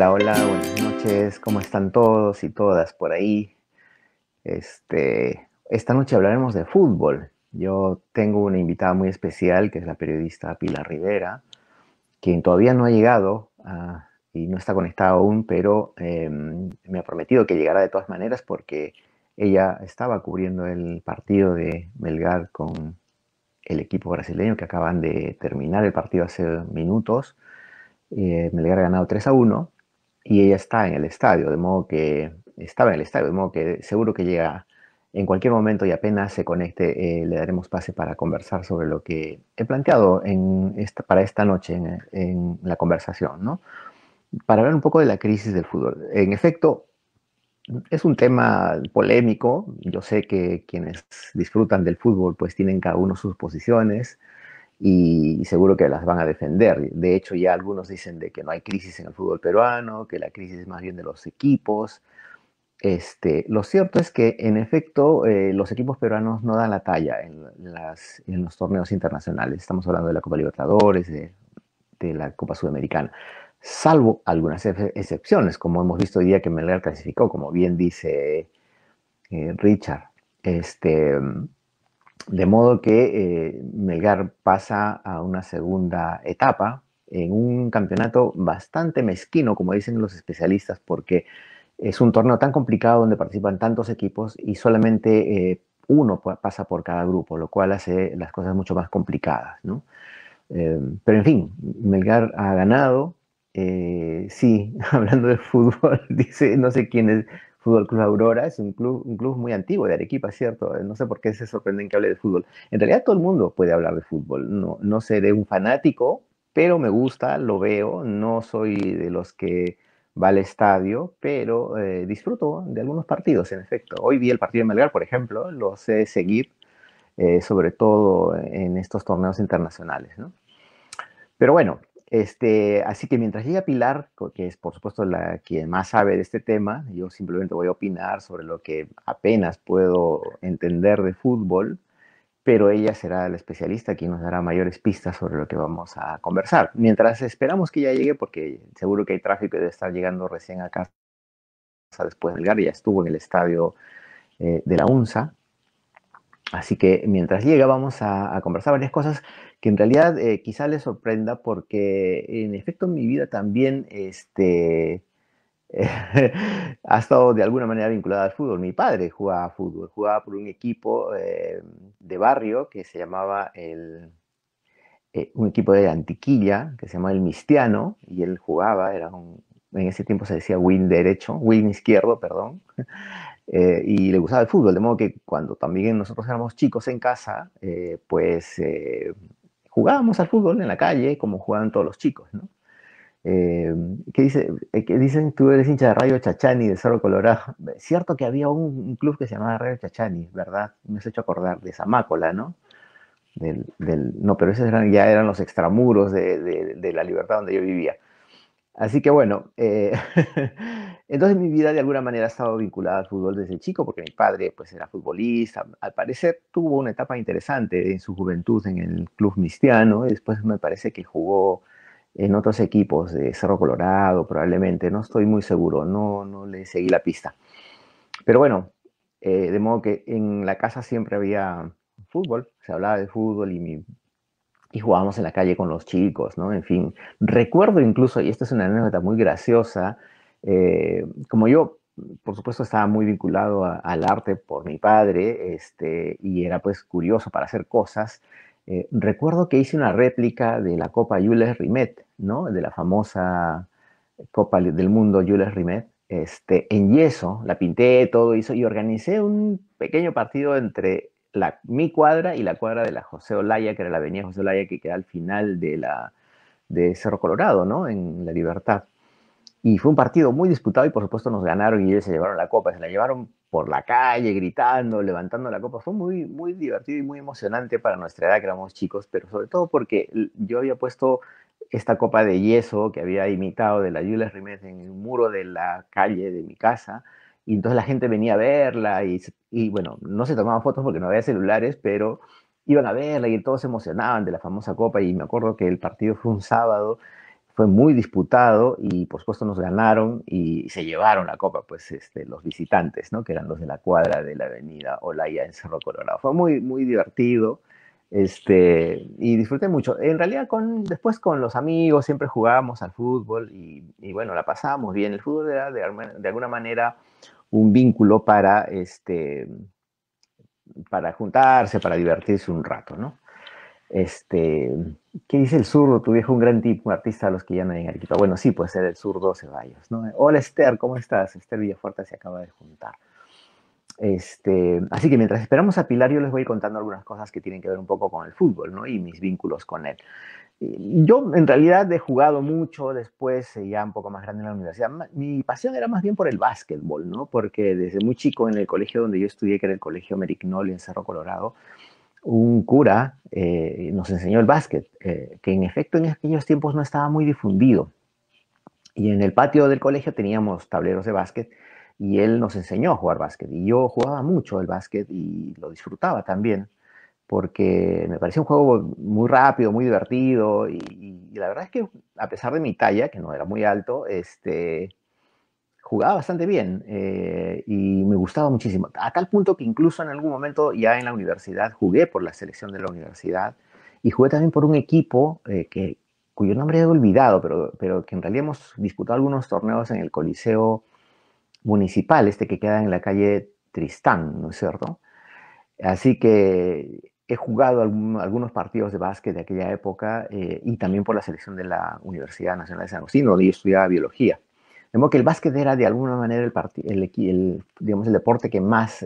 Hola, hola, buenas noches, ¿cómo están todos y todas por ahí? Esta noche hablaremos de fútbol. Yo tengo una invitada muy especial, que es la periodista Pilar Rivera, quien todavía no ha llegado y no está conectada aún, pero me ha prometido que llegará de todas maneras porque ella estaba cubriendo el partido de Melgar con el equipo brasileño que acaban de terminar el partido hace minutos. Melgar ha ganado 3-1 y ella está en el estadio, de modo que estaba en el estadio, de modo que seguro que llega en cualquier momento y apenas se conecte, le daremos pase para conversar sobre lo que he planteado para esta noche en la conversación, ¿no? Para hablar un poco de la crisis del fútbol. En efecto, es un tema polémico. Yo sé que quienes disfrutan del fútbol pues tienen cada uno sus posiciones y seguro que las van a defender. De hecho, ya algunos dicen de que no hay crisis en el fútbol peruano, que la crisis es más bien de los equipos. Lo cierto es que, en efecto, los equipos peruanos no dan la talla en los torneos internacionales. Estamos hablando de la Copa Libertadores, de la Copa Sudamericana, salvo algunas excepciones, como hemos visto hoy día que Melgar clasificó, como bien dice Richard. Este, de modo que Melgar pasa a una segunda etapa en un campeonato bastante mezquino, como dicen los especialistas, porque es un torneo tan complicado donde participan tantos equipos y solamente uno pasa por cada grupo, lo cual hace las cosas mucho más complicadas, ¿no? Pero en fin, Melgar ha ganado. Sí, hablando de fútbol, dice, no sé quién es Fútbol Club Aurora, es un club muy antiguo de Arequipa, ¿cierto? No sé por qué se sorprenden que hable de fútbol. En realidad todo el mundo puede hablar de fútbol. No, no seré un fanático, pero me gusta, lo veo. No soy de los que va al estadio, pero disfruto de algunos partidos, en efecto. Hoy vi el partido de Melgar, por ejemplo, lo sé seguir, sobre todo en estos torneos internacionales, ¿no? Pero bueno, así que mientras llega Pilar, que es por supuesto la quien más sabe de este tema, yo simplemente voy a opinar sobre lo que apenas puedo entender de fútbol, pero ella será la especialista quien nos dará mayores pistas sobre lo que vamos a conversar. Mientras esperamos que ella llegue, porque seguro que hay tráfico y debe estar llegando recién a casa después del GAR, ya estuvo en el estadio de la UNSA. Así que mientras llega vamos a conversar varias cosas que en realidad quizá les sorprenda porque en efecto en mi vida también ha estado de alguna manera vinculada al fútbol. Mi padre jugaba fútbol, jugaba por un equipo de barrio que se llamaba un equipo de Antiquilla que se llamaba el Mistiano y él jugaba, en ese tiempo se decía win derecho, win izquierdo, perdón, y le gustaba el fútbol, de modo que cuando también nosotros éramos chicos en casa, pues jugábamos al fútbol en la calle como jugaban todos los chicos, ¿no? ¿Qué dicen? Tú eres hincha de Rayo Chachani, de Cerro Colorado. Es cierto que había un club que se llamaba Rayo Chachani, ¿verdad? Me has hecho acordar de Zamácola, ¿no? No, pero esos ya eran los extramuros de la Libertad donde yo vivía. Así que bueno, entonces mi vida de alguna manera ha estado vinculada al fútbol desde chico, porque mi padre pues era futbolista. Al parecer tuvo una etapa interesante en su juventud en el Club Mistiano, y después me parece que jugó en otros equipos de Cerro Colorado, probablemente, no estoy muy seguro, no le seguí la pista. Pero bueno, de modo que en la casa siempre había fútbol, se hablaba de fútbol y jugábamos en la calle con los chicos, ¿no? En fin, recuerdo incluso, y esta es una anécdota muy graciosa, como yo, por supuesto, estaba muy vinculado al arte por mi padre, y era pues curioso para hacer cosas, recuerdo que hice una réplica de la Copa Jules Rimet, ¿no? De la famosa Copa del Mundo Jules Rimet, en yeso, la pinté, todo hizo, y organicé un pequeño partido entre mi cuadra y la cuadra de la José Olaya, que era la avenida José Olaya, que queda al final de Cerro Colorado, ¿no? En La Libertad. Y fue un partido muy disputado y por supuesto nos ganaron y ellos se llevaron la copa. Se la llevaron por la calle, gritando, levantando la copa. Fue muy, muy divertido y muy emocionante para nuestra edad, que éramos chicos, pero sobre todo porque yo había puesto esta copa de yeso que había imitado de la Jules Rimet en el muro de la calle de mi casa. Y entonces la gente venía a verla y bueno, no se tomaban fotos porque no había celulares, pero iban a verla y todos se emocionaban de la famosa copa. Y me acuerdo que el partido fue un sábado, fue muy disputado y por supuesto nos ganaron y se llevaron la copa, pues los visitantes, ¿no? Que eran los de la cuadra de la avenida Olaya en Cerro Colorado. Fue muy, muy divertido y disfruté mucho. En realidad después con los amigos siempre jugábamos al fútbol y bueno, la pasábamos bien. El fútbol era de alguna manera un vínculo para juntarse, para divertirse un rato, ¿no? Este, ¿Qué dice el zurdo? Tu viejo, un gran tipo, un artista a los que ya no hay en Arequipa. Bueno, sí, puede ser el zurdo Ceballos, ¿no? Hola Esther, ¿cómo estás? Esther Villafuerte se acaba de juntar. Así que mientras esperamos a Pilar, yo les voy a ir contando algunas cosas que tienen que ver un poco con el fútbol, ¿no? Y mis vínculos con él. Yo en realidad he jugado mucho después, ya un poco más grande en la universidad. Mi pasión era más bien por el básquetbol, ¿no? Porque desde muy chico en el colegio donde yo estudié, que era el Colegio Merignol en Cerro Colorado, un cura nos enseñó el básquet, que en efecto en aquellos tiempos no estaba muy difundido. Y en el patio del colegio teníamos tableros de básquet y él nos enseñó a jugar básquet. Y yo jugaba mucho el básquet y lo disfrutaba también, porque me parecía un juego muy rápido, muy divertido. Y la verdad es que a pesar de mi talla, que no era muy alto, jugaba bastante bien y me gustaba muchísimo. A tal punto que incluso en algún momento ya en la universidad jugué por la selección de la universidad y jugué también por un equipo cuyo nombre he olvidado, pero que en realidad hemos disputado algunos torneos en el Coliseo Municipal, que queda en la calle Tristán, ¿no es cierto? Así que he jugado algunos partidos de básquet de aquella época y también por la selección de la Universidad Nacional de San Agustín, donde yo estudiaba biología. De modo que el básquet era de alguna manera digamos, el deporte que más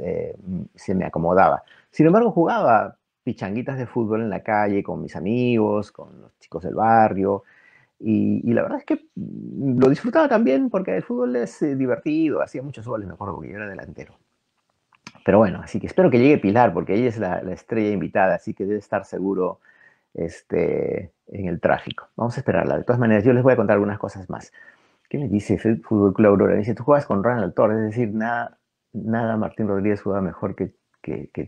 se me acomodaba. Sin embargo, jugaba pichanguitas de fútbol en la calle con mis amigos, con los chicos del barrio, y la verdad es que lo disfrutaba también porque el fútbol es divertido, hacía muchos goles, me acuerdo, porque yo era delantero. Pero bueno, así que espero que llegue Pilar, porque ella es la estrella invitada, así que debe estar seguro en el tráfico. Vamos a esperarla. De todas maneras, yo les voy a contar algunas cosas más. ¿Qué me dice Fútbol Club Aurora? Dice, tú juegas con Ronald Torres, es decir, nada Martín Rodríguez juega mejor que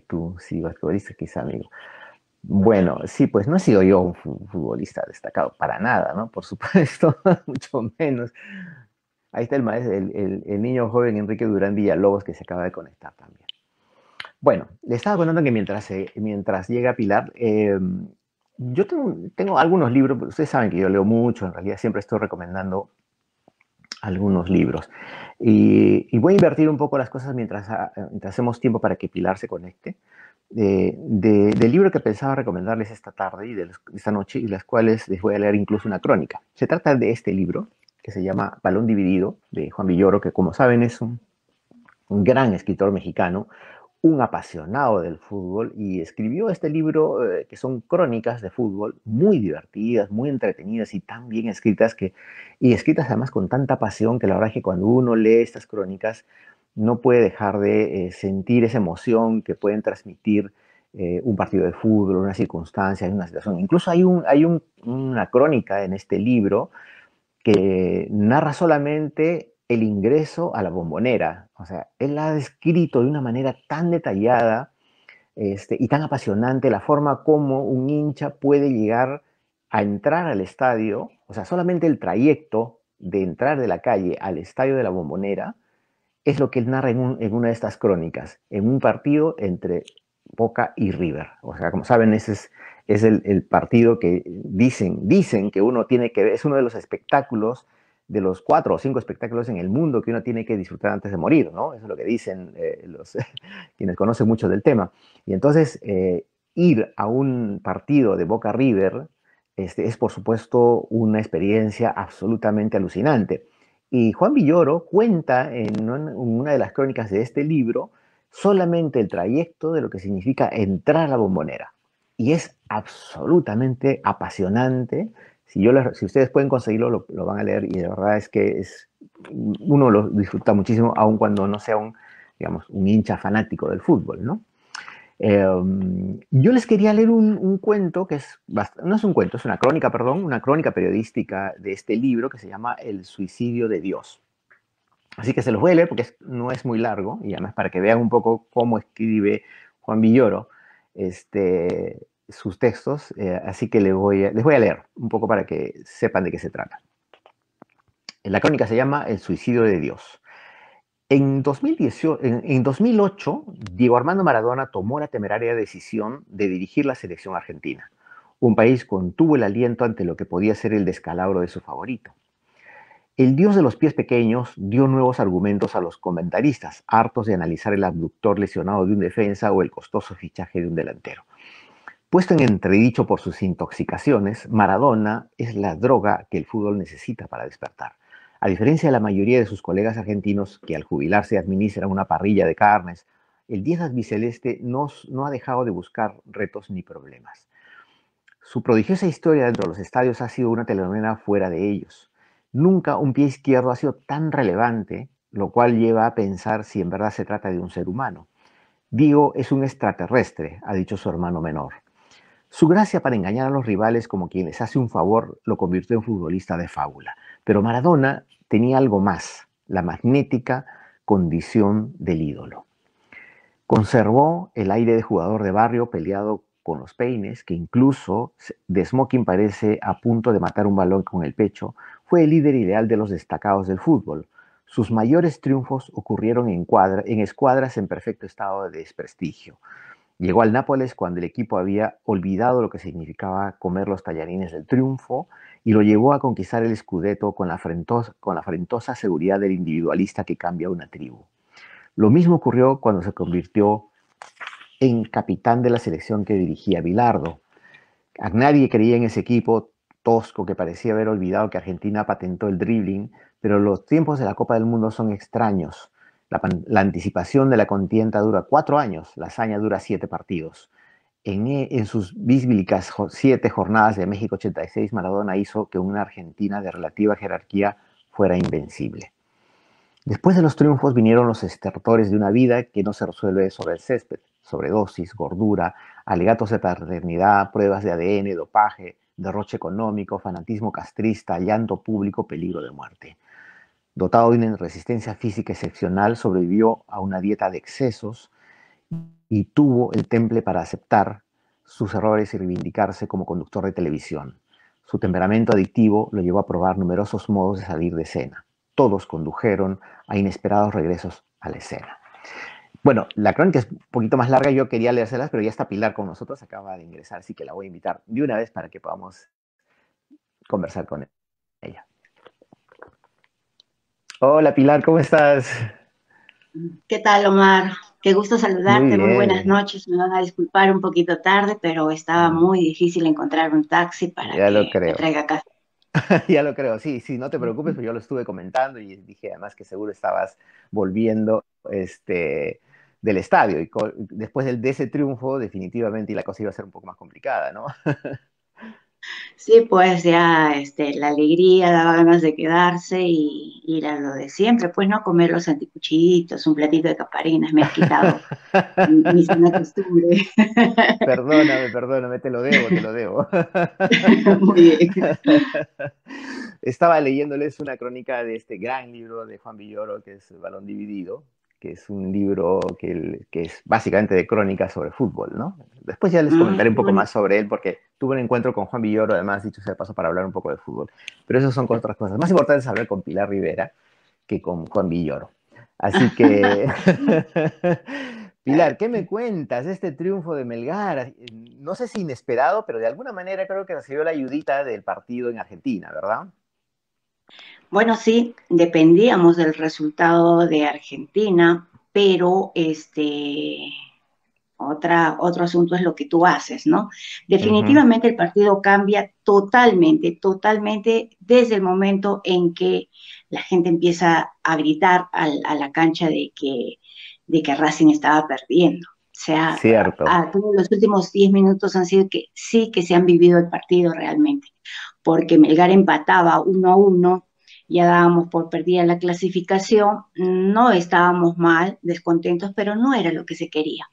tú, sí, basquetbolista quizá, amigo. Bueno, sí, pues no he sido yo un futbolista destacado, para nada, ¿no? Por supuesto, mucho menos. Ahí está el niño joven Enrique Durán Villalobos que se acaba de conectar también. Bueno, le estaba contando que mientras llega Pilar, yo tengo algunos libros, pero ustedes saben que yo leo mucho, en realidad siempre estoy recomendando algunos libros. Y voy a invertir un poco las cosas mientras hacemos tiempo para que Pilar se conecte. Del libro que pensaba recomendarles esta tarde y esta noche, y las cuales les voy a leer incluso una crónica. Se trata de este libro, que se llama Balón Dividido, de Juan Villoro, que como saben es un gran escritor mexicano, un apasionado del fútbol y escribió este libro que son crónicas de fútbol muy divertidas, muy entretenidas y tan bien escritas y escritas además con tanta pasión que la verdad es que cuando uno lee estas crónicas no puede dejar de sentir esa emoción que pueden transmitir un partido de fútbol, una circunstancia, una situación. Incluso hay una crónica en este libro que narra solamente el ingreso a la Bombonera. O sea, él ha descrito de una manera tan detallada y tan apasionante la forma como un hincha puede llegar a entrar al estadio, o sea, solamente el trayecto de entrar de la calle al estadio de la Bombonera es lo que él narra en una de estas crónicas, en un partido entre Boca y River. O sea, como saben, ese es el partido que dicen que uno tiene que ver, es uno de los espectáculos, de los 4 o 5 espectáculos en el mundo que uno tiene que disfrutar antes de morir, ¿no? Eso es lo que dicen quienes conocen mucho del tema. Y entonces, ir a un partido de Boca River es, por supuesto, una experiencia absolutamente alucinante. Y Juan Villoro cuenta en una de las crónicas de este libro solamente el trayecto de lo que significa entrar a la Bombonera. Y es absolutamente apasionante. Si ustedes pueden conseguirlo, lo van a leer y de verdad es que uno lo disfruta muchísimo, aun cuando no sea digamos, un hincha fanático del fútbol, ¿no? Yo les quería leer un cuento que no es un cuento, es una crónica, perdón, una crónica periodística de este libro que se llama El suicidio de Dios. Así que se los voy a leer porque no es muy largo y además para que vean un poco cómo escribe Juan Villoro sus textos. Así que les voy a leer un poco para que sepan de qué se trata. La crónica se llama El suicidio de Dios. En 2018, en 2008, Diego Armando Maradona tomó la temeraria decisión de dirigir la selección argentina. Un país contuvo el aliento ante lo que podía ser el descalabro de su favorito. El dios de los pies pequeños dio nuevos argumentos a los comentaristas, hartos de analizar el abductor lesionado de un defensa o el costoso fichaje de un delantero. Puesto en entredicho por sus intoxicaciones, Maradona es la droga que el fútbol necesita para despertar. A diferencia de la mayoría de sus colegas argentinos, que al jubilarse administran una parrilla de carnes, el 10 albiceleste no ha dejado de buscar retos ni problemas. Su prodigiosa historia dentro de los estadios ha sido una telenovela fuera de ellos. Nunca un pie izquierdo ha sido tan relevante, lo cual lleva a pensar si en verdad se trata de un ser humano. Diego es un extraterrestre, ha dicho su hermano menor. Su gracia para engañar a los rivales como quien les hace un favor lo convirtió en futbolista de fábula. Pero Maradona tenía algo más, la magnética condición del ídolo. Conservó el aire de jugador de barrio peleado con los peines, que incluso de smoking parece a punto de matar un balón con el pecho. Fue el líder ideal de los destacados del fútbol. Sus mayores triunfos ocurrieron en escuadras en perfecto estado de desprestigio. Llegó al Nápoles cuando el equipo había olvidado lo que significaba comer los tallarines del triunfo y lo llevó a conquistar el Scudetto con la afrentosa seguridad del individualista que cambia una tribu. Lo mismo ocurrió cuando se convirtió en capitán de la selección que dirigía Bilardo. A nadie creía en ese equipo tosco que parecía haber olvidado que Argentina patentó el dribbling, pero los tiempos de la Copa del Mundo son extraños. La anticipación de la contienda dura 4 años, la hazaña dura 7 partidos. En sus bíblicas 7 jornadas de México 86, Maradona hizo que una Argentina de relativa jerarquía fuera invencible. Después de los triunfos vinieron los estertores de una vida que no se resuelve sobre el césped: sobredosis, gordura, alegatos de paternidad, pruebas de ADN, dopaje, derroche económico, fanatismo castrista, llanto público, peligro de muerte. Dotado de una resistencia física excepcional, sobrevivió a una dieta de excesos y tuvo el temple para aceptar sus errores y reivindicarse como conductor de televisión. Su temperamento adictivo lo llevó a probar numerosos modos de salir de escena. Todos condujeron a inesperados regresos a la escena. Bueno, la crónica es un poquito más larga, yo quería leérselas, pero ya está Pilar con nosotros, acaba de ingresar, así que la voy a invitar de una vez para que podamos conversar con ella. Hola Pilar, ¿cómo estás? ¿Qué tal, Omar? Qué gusto Muy saludarte, muy buenas bien, noches. Me van a disculpar un poquito tarde, pero estaba muy difícil encontrar un taxi para ya lo que me creo. traiga acá. Ya lo creo, sí, sí, no te preocupes, pues yo lo estuve comentando y dije además que seguro estabas volviendo del estadio y después de ese triunfo definitivamente y la cosa iba a ser un poco más complicada, ¿no? Sí, pues ya la alegría, daba ganas de quedarse y ir a lo de siempre, pues no comer los anticuchitos, un platito de caparinas, me has quitado mi sana costumbre. Perdóname, perdóname, te lo debo, te lo debo. Muy bien. Estaba leyéndoles una crónica de este gran libro de Juan Villoro, que es El Balón Dividido, que es un libro que es básicamente de crónicas sobre fútbol, ¿no? Después ya les comentaré un Qué poco bonito. más sobre él, porque tuve un encuentro con Juan Villoro, además, dicho sea de paso, para hablar un poco de fútbol. Pero eso son otras cosas. Más importante es hablar con Pilar Rivera que con Juan Villoro. Así que, Pilar, ¿qué me cuentas de este triunfo de Melgar? No sé si inesperado, pero de alguna manera creo que recibió la ayudita del partido en Argentina, ¿verdad? Bueno, sí, dependíamos del resultado de Argentina, pero otro asunto es lo que tú haces, ¿no? Ujú, Definitivamente el partido cambia totalmente, totalmente desde el momento en que la gente empieza a gritar a la cancha de que Racing estaba perdiendo. O sea, cierto. todos los últimos 10 minutos han sido que sí que se han vivido el partido realmente, porque Melgar empataba 1-1, ya dábamos por perdida la clasificación, no estábamos mal, descontentos, pero no era lo que se quería.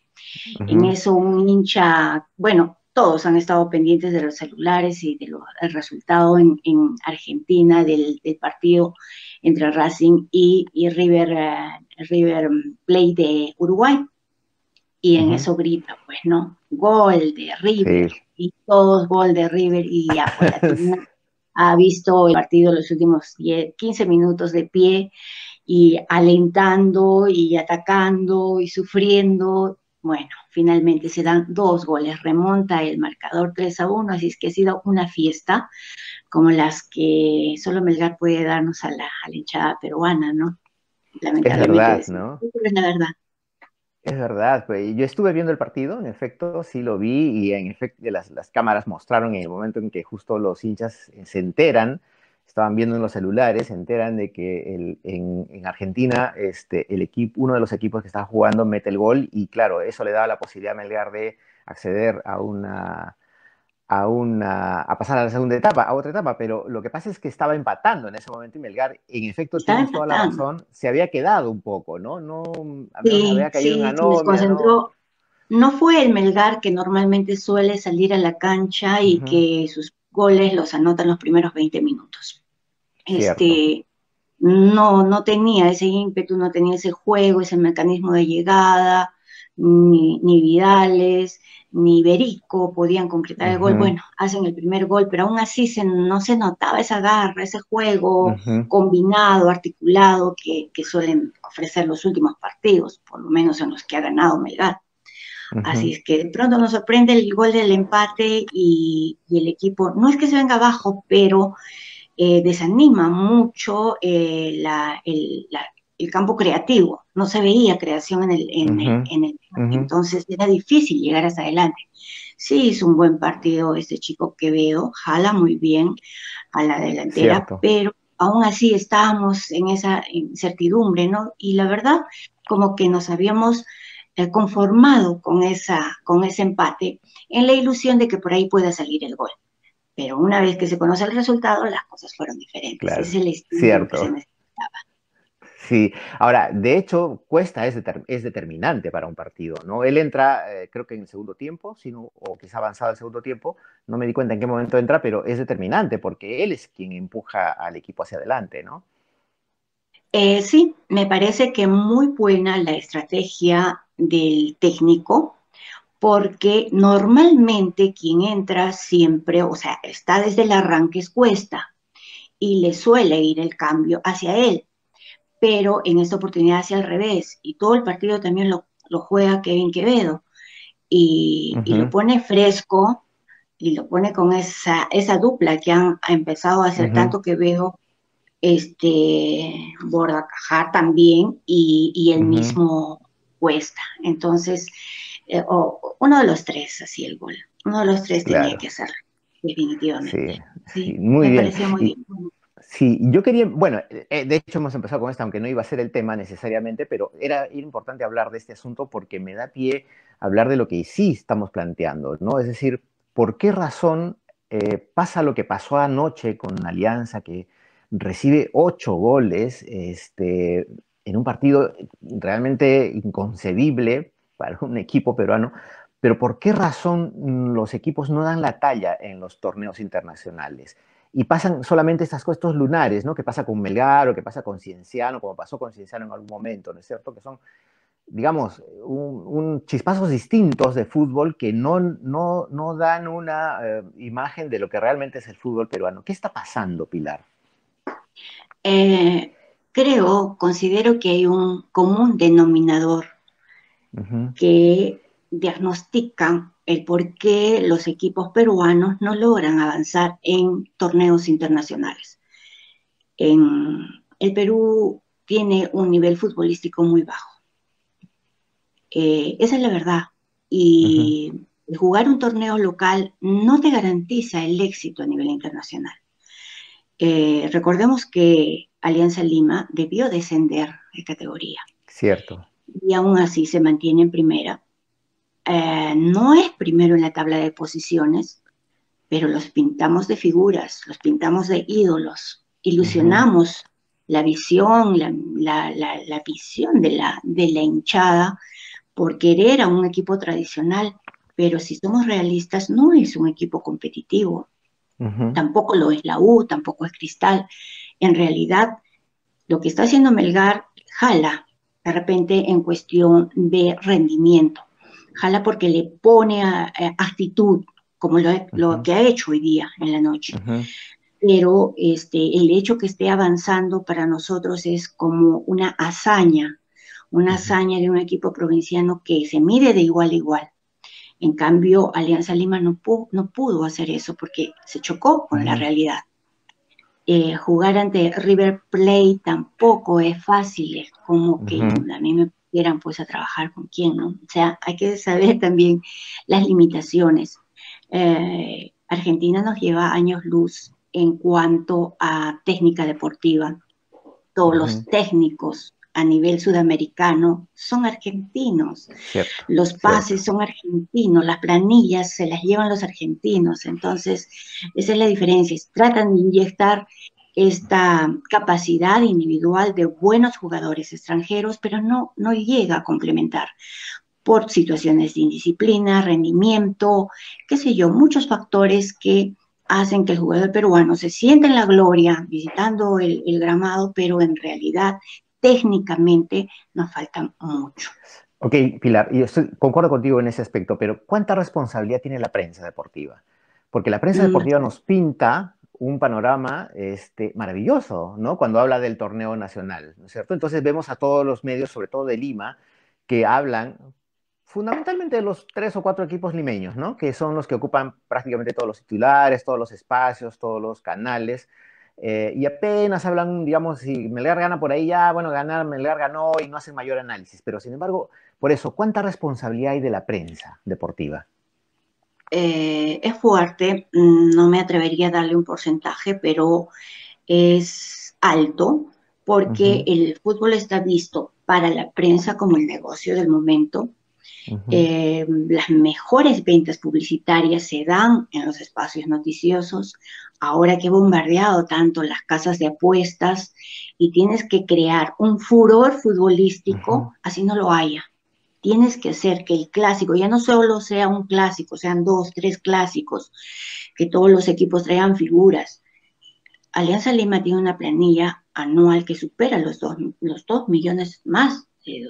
En Ujú, eso un hincha, bueno, todos han estado pendientes de los celulares y del resultado en Argentina del partido entre Racing y River Plate de Uruguay. Y en ujú. eso grita, pues, ¿no? Gol de River. Sí. Y todos gol de River y ya, pues la tribuna ha visto el partido los últimos 10, 15 minutos de pie y alentando y atacando y sufriendo. Bueno, finalmente se dan 2 goles, remonta el marcador 3-1, así es que ha sido una fiesta como las que solo Melgar puede darnos a la hinchada peruana, ¿no? Es Lamentablemente verdad, decimos, ¿no? pero es la verdad. Es verdad, pues yo estuve viendo el partido, en efecto, sí lo vi y en efecto las cámaras mostraron en el momento en que justo los hinchas se enteran, estaban viendo en los celulares, se enteran de que en Argentina el equipo, uno de los equipos que estaba jugando mete el gol y claro, eso le daba la posibilidad a Melgar de acceder a pasar a la segunda etapa, a otra etapa, pero lo que pasa es que estaba empatando en ese momento y Melgar, en efecto, Estaba tienes toda la empatando. razón, se había quedado un poco, ¿no? No, al menos Sí, había caído en sí, se anomia, ¿no? desconcentró. No fue el Melgar que normalmente suele salir a la cancha y Ujú, que sus goles los anota en los primeros 20 minutos. cierto. Este, no tenía ese ímpetu, no tenía ese juego, ese mecanismo de llegada, ni Vidales, ni Berico podían concretar el gol. Ujú, Bueno, hacen el primer gol, pero aún así no se notaba esa garra, ese juego ujú, combinado, articulado que suelen ofrecer los últimos partidos, por lo menos en los que ha ganado Melgar. Así ujú, es que de pronto nos sorprende el gol del empate y el equipo, no es que se venga abajo, pero desanima mucho el campo creativo. No se veía creación ujú, ujú. entonces era difícil llegar hasta adelante. Sí, hizo un buen partido este chico Quevedo, jala muy bien a la delantera, Cierto. pero aún así estábamos en esa incertidumbre, ¿no? Y la verdad, como que nos habíamos conformado con ese empate en la ilusión de que por ahí pueda salir el gol. Pero una vez que se conoce el resultado, las cosas fueron diferentes. Ese es Claro. el estilo que se Cierto. necesitaba. Sí, ahora, de hecho, Cuesta es determinante para un partido, ¿no? Él entra, creo que en el segundo tiempo, sino, o quizá avanzado el segundo tiempo, no me di cuenta en qué momento entra, pero es determinante porque él es quien empuja al equipo hacia adelante, ¿no? Sí, me parece que muy buena la estrategia del técnico, porque normalmente quien entra siempre, o sea, está desde el arranque es Cuesta y le suele ir el cambio hacia él, pero en esta oportunidad hacia el revés y todo el partido también lo juega Kevin Quevedo y lo Ujú, pone fresco y lo pone con esa dupla que han empezado a hacer ujú, tanto que veo Bordacajar también y el ujú. mismo Cuesta. Entonces, uno de los tres hacía el gol. Uno de los tres tenía Claro, que hacerlo, sí, definitivamente. sí, Sí, muy me bien. pareció muy Y, bien. Bueno, sí, yo quería, bueno, de hecho hemos empezado con esto, aunque no iba a ser el tema necesariamente, pero era importante hablar de este asunto porque me da pie a hablar de lo que sí estamos planteando, ¿no? Es decir, ¿por qué razón pasa lo que pasó anoche con Alianza, que recibe 8 goles en un partido realmente inconcebible para un equipo peruano? Pero ¿por qué razón los equipos no dan la talla en los torneos internacionales? Y pasan solamente estas cosas lunares, ¿no? Que pasa con Melgar o que pasa con Cienciano, como pasó con Cienciano en algún momento, ¿no es cierto? Que son, digamos, chispazos distintos de fútbol que no dan una imagen de lo que realmente es el fútbol peruano. ¿Qué está pasando, Pilar? considero que hay un común denominador Ujú, que diagnostican el por qué los equipos peruanos no logran avanzar en torneos internacionales. El Perú tiene un nivel futbolístico muy bajo. Esa es la verdad. ujú, Y jugar un torneo local no te garantiza el éxito a nivel internacional. Recordemos que Alianza Lima debió descender de categoría cierto. y aún así se mantiene en primera. No es primero en la tabla de posiciones, pero los pintamos de figuras, los pintamos de ídolos, Ujú, ilusionamos la visión, la visión de la hinchada por querer a un equipo tradicional, pero si somos realistas, no es un equipo competitivo, ujú, tampoco lo es la U, tampoco es Cristal. En realidad, lo que está haciendo Melgar jala de repente en cuestión de rendimiento, jala porque le pone actitud, como lo que ujú, ha hecho hoy día en la noche. ujú. pero el hecho que esté avanzando para nosotros es como una Ujú, hazaña de un equipo provinciano que se mide de igual a igual. En cambio, Alianza Lima no pudo hacer eso porque se chocó con la ujú, realidad. Jugar ante River Plate tampoco es fácil, es como que ujú. a mí me pudieran pues a trabajar con quién, ¿no? O sea, hay que saber también las limitaciones. Argentina nos lleva años luz en cuanto a técnica deportiva. Todos los Ujú. técnicos a nivel sudamericano son argentinos, Cierto, los cierto. pases son argentinos, las planillas se las llevan los argentinos, entonces esa es la diferencia. Tratan de inyectar esta capacidad individual de buenos jugadores extranjeros, pero no llega a complementar por situaciones de indisciplina, rendimiento, qué sé yo, muchos factores que hacen que el jugador peruano se sienta en la gloria visitando el gramado, pero en realidad técnicamente nos falta mucho. Ok, Pilar, concuerdo contigo en ese aspecto, pero ¿cuánta responsabilidad tiene la prensa deportiva? Porque la prensa Mm, deportiva nos pinta un panorama maravilloso, ¿no? Cuando habla del torneo nacional, ¿no es cierto? Entonces vemos a todos los medios, sobre todo de Lima, que hablan fundamentalmente de los tres o cuatro equipos limeños, ¿no? Que son los que ocupan prácticamente todos los titulares, todos los espacios, todos los canales. Y apenas hablan, digamos, si Melgar gana por ahí, ya, bueno, ganar, Melgar ganó y no hacen mayor análisis. Pero sin embargo, por eso, ¿cuánta responsabilidad hay de la prensa deportiva? es fuerte, no me atrevería a darle un porcentaje, pero es alto porque Ujú, el fútbol está visto para la prensa como el negocio del momento. ujú, Las mejores ventas publicitarias se dan en los espacios noticiosos. Ahora que he bombardeado tanto las casas de apuestas y tienes que crear un furor ujú, futbolístico, así no lo haya. Tienes que hacer que el clásico ya no solo sea un clásico, sean dos, tres clásicos, que todos los equipos traigan figuras. Alianza Lima tiene una planilla anual que supera los 2 millones más de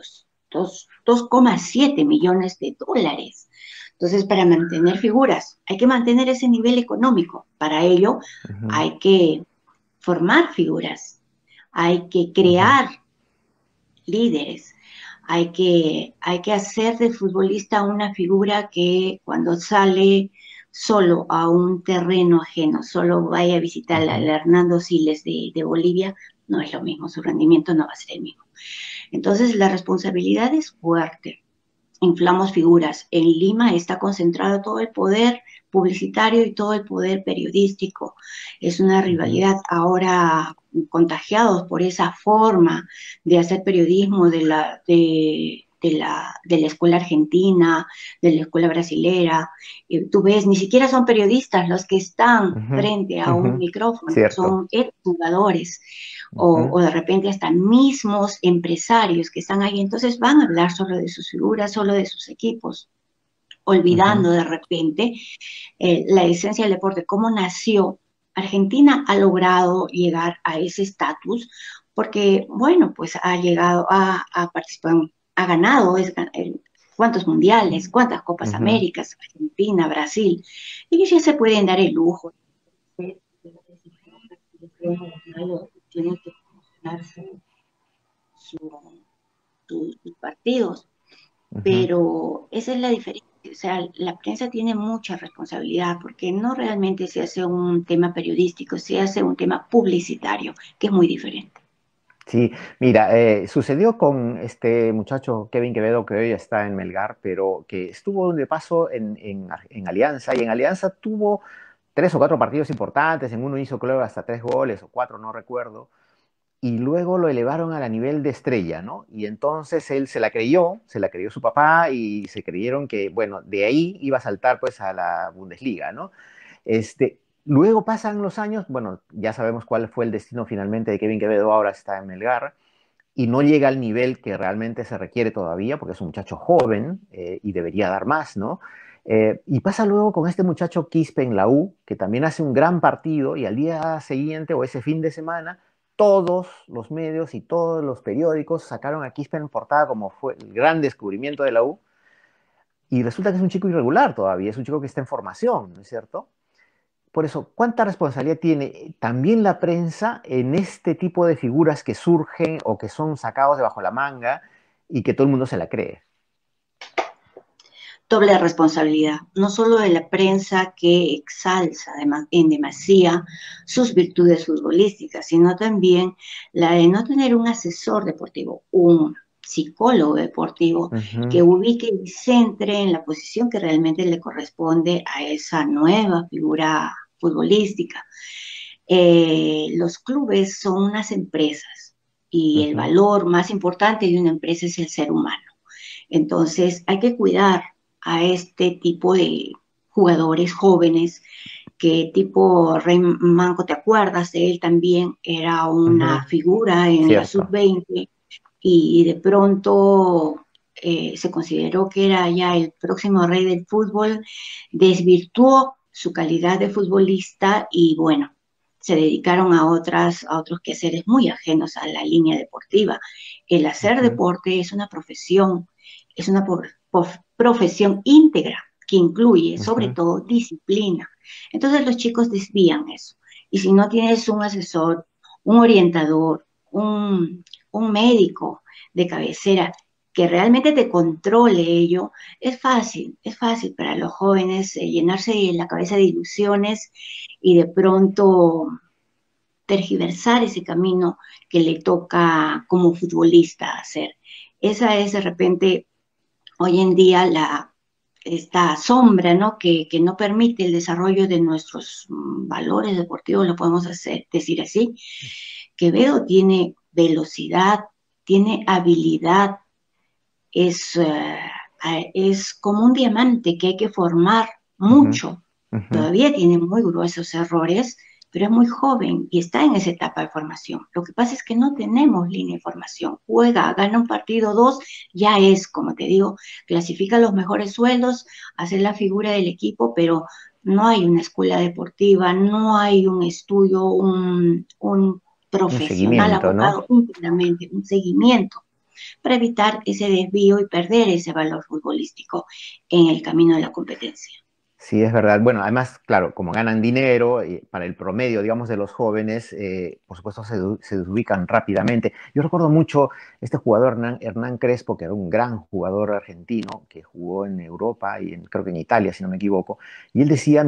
2,7 millones de dólares. Entonces, para mantener figuras, hay que mantener ese nivel económico. Para ello, ujú, hay que formar figuras, hay que ujú, crear líderes, hay que hacer del futbolista una figura que cuando sale solo a un terreno ajeno, solo vaya a visitar al ujú. Hernando Siles de Bolivia, no es lo mismo, su rendimiento no va a ser el mismo. Entonces, la responsabilidad es fuerte, inflamos figuras. En Lima está concentrado todo el poder publicitario y todo el poder periodístico. Es una Ujú, rivalidad ahora contagiados por esa forma de hacer periodismo de la escuela argentina, de la escuela brasilera. Tú ves, ni siquiera son periodistas los que están ujú, frente a un ujú. micrófono, Cierto. son jugadores Ujú, o de repente hasta mismos empresarios que están ahí, entonces van a hablar solo de sus figuras, solo de sus equipos, ujú, olvidando de repente la esencia del deporte, cómo nació. Argentina ha logrado llegar a ese estatus porque, bueno, pues ha llegado a participar, ha ganado, cuántos mundiales, cuántas Copas ujú. Américas, Argentina, Brasil. Ellos ya se pueden dar el lujo de tienen que promocionar sus partidos, Ujú. pero esa es la diferencia. O sea, la prensa tiene mucha responsabilidad porque no realmente se hace un tema periodístico, se hace un tema publicitario, que es muy diferente. Sí, mira, sucedió con este muchacho Kevin Quevedo, que hoy está en Melgar, pero que estuvo de paso en Alianza, y en Alianza tuvo tres o cuatro partidos importantes, en uno hizo creo hasta tres goles o cuatro, no recuerdo, y luego lo elevaron a la nivel de estrella, ¿no? Y entonces él se la creyó su papá y se creyeron que, bueno, de ahí iba a saltar pues a la Bundesliga, ¿no? Luego pasan los años, bueno, ya sabemos cuál fue el destino finalmente de Kevin Quevedo, ahora está en Melgar, y no llega al nivel que realmente se requiere todavía, porque es un muchacho joven y debería dar más, ¿no? Y pasa luego con este muchacho Quispe en la U, que también hace un gran partido y al día siguiente o ese fin de semana, todos los medios y todos los periódicos sacaron a Quispe en portada como fue el gran descubrimiento de la U, y resulta que es un chico irregular todavía, es un chico que está en formación, ¿no es cierto? por eso, ¿cuánta responsabilidad tiene también la prensa en este tipo de figuras que surgen o que son sacados de bajo la manga y que todo el mundo se la cree? Doble responsabilidad, no solo de la prensa que exalza en demasía sus virtudes futbolísticas, sino también la de no tener un asesor deportivo, un psicólogo deportivo Ujú, que ubique y centre en la posición que realmente le corresponde a esa nueva figura futbolística. Los clubes son unas empresas y el ujú, valor más importante de una empresa es el ser humano. Entonces hay que cuidar a este tipo de jugadores jóvenes que tipo Rey Manco, ¿te acuerdas de él también? Era una ujú. figura en la Cierto. sub-20 y de pronto se consideró que era ya el próximo rey del fútbol, desvirtuó su calidad de futbolista y bueno, se dedicaron a otros quehaceres muy ajenos a la línea deportiva. El hacer Ujú, deporte es una profesión íntegra que incluye sobre ujú. todo disciplina. Entonces los chicos desvían eso. Y si no tienes un asesor, un orientador, un médico de cabecera que realmente te controle ello, es fácil para los jóvenes llenarse la cabeza de ilusiones y de pronto tergiversar ese camino que le toca como futbolista hacer. Esa es de repente hoy en día esta sombra, ¿no? Que no permite el desarrollo de nuestros valores deportivos, lo podemos decir así. Quevedo tiene velocidad, tiene habilidad, es, es como un diamante que hay que formar Ujú, mucho. ujú. Todavía tiene muy gruesos errores, pero es muy joven y está en esa etapa de formación. Lo que pasa es que no tenemos línea de formación. Juega, gana un partido, dos, ya es, como te digo, clasifica los mejores sueldos, hace la figura del equipo, pero no hay una escuela deportiva, no hay un estudio, un Un profesional seguimiento, ¿no? abocado íntegramente, un seguimiento para evitar ese desvío y perder ese valor futbolístico en el camino de la competencia. Sí, es verdad. Bueno, además, claro, como ganan dinero, para el promedio, digamos, de los jóvenes, por supuesto, se desubican rápidamente. Yo recuerdo mucho este jugador, Hernán Crespo, que era un gran jugador argentino, que jugó en Europa y creo que en Italia, si no me equivoco, y él decía,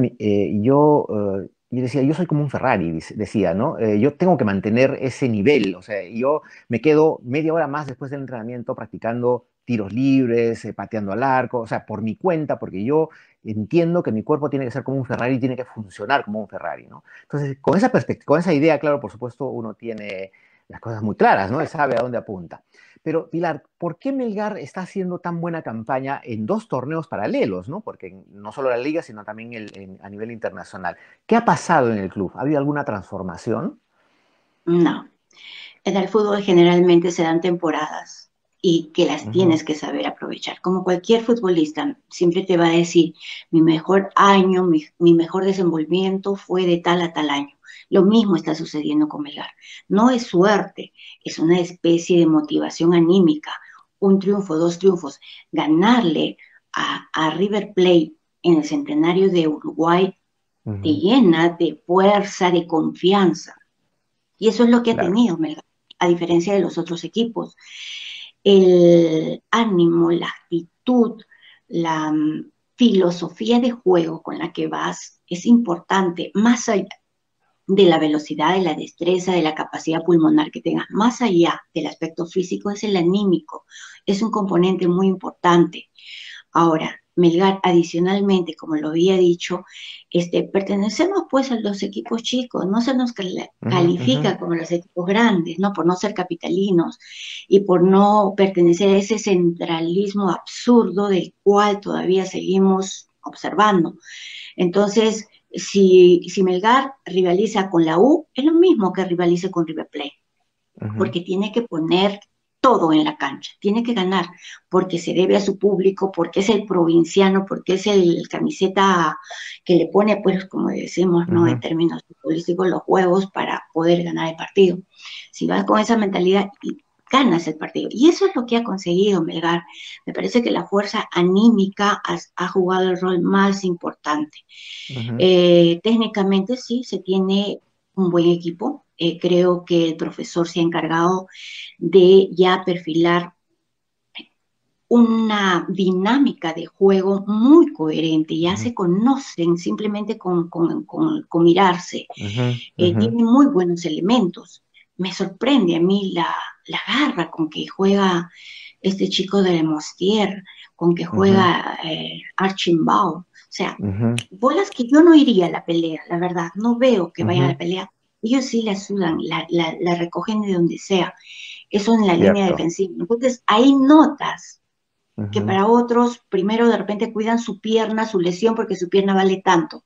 yo decía, yo soy como un Ferrari, decía, ¿no? Yo tengo que mantener ese nivel, o sea, yo me quedo media hora más después del entrenamiento practicando tiros libres, pateando al arco, o sea, por mi cuenta, porque yo entiendo que mi cuerpo tiene que ser como un Ferrari, tiene que funcionar como un Ferrari, ¿no? Entonces, con esa perspectiva, con esa idea, claro, por supuesto, uno tiene las cosas muy claras, ¿no? Él sabe a dónde apunta. Pero, Pilar, ¿por qué Melgar está haciendo tan buena campaña en dos torneos paralelos, ¿no? Porque no solo la liga, sino también a nivel internacional. ¿Qué ha pasado en el club? ¿Ha habido alguna transformación? No, en el fútbol generalmente se dan temporadas y que las Ujú, tienes que saber aprovechar. Como cualquier futbolista, siempre te va a decir, mi mejor año, mi mejor desenvolvimiento fue de tal a tal año. Lo mismo está sucediendo con Melgar. No es suerte, es una especie de motivación anímica. Un triunfo, dos triunfos. Ganarle a River Plate en el centenario de Uruguay te ujú, llena de fuerza, de confianza. Y eso es lo que ha claro. tenido Melgar, a diferencia de los otros equipos. El ánimo, la actitud, la filosofía de juego con la que vas es importante, más allá de la velocidad, de la destreza, de la capacidad pulmonar que tengas, más allá del aspecto físico, es el anímico, es un componente muy importante. Ahora, Melgar, adicionalmente, como lo había dicho, pertenecemos pues a los equipos chicos, no se nos Ujú, ujú, califica como los equipos grandes, ¿no? Por no ser capitalinos y por no pertenecer a ese centralismo absurdo del cual todavía seguimos observando. Entonces, si Melgar rivaliza con la U, es lo mismo que rivalice con River Plate ujú, porque tiene que poner todo en la cancha, tiene que ganar, porque se debe a su público, porque es el provinciano, porque es el camiseta que le pone, pues, como decimos, ¿no? En ujú. términos futbolísticos, los huevos para poder ganar el partido. Si vas con esa mentalidad, ganas el partido. Y eso es lo que ha conseguido Melgar. Me parece que la fuerza anímica ha jugado el rol más importante. Ujú, Técnicamente sí, se tiene un buen equipo. Creo que el profesor se ha encargado de ya perfilar una dinámica de juego muy coherente, ya ujú, se conocen simplemente con mirarse. ujú, ujú, Tiene muy buenos elementos. Me sorprende a mí la garra con que juega este chico de Mostier, con que ujú, juega Archimbao. O sea, ujú. bolas que yo no iría a la pelea, la verdad, no veo que vayan a Ujú, la pelea. Ellos sí la sudan, la recogen de donde sea. Eso en la línea cierto. defensiva. Entonces, ahí notas que Ujú, para otros, primero de repente cuidan su pierna, su lesión, porque su pierna vale tanto.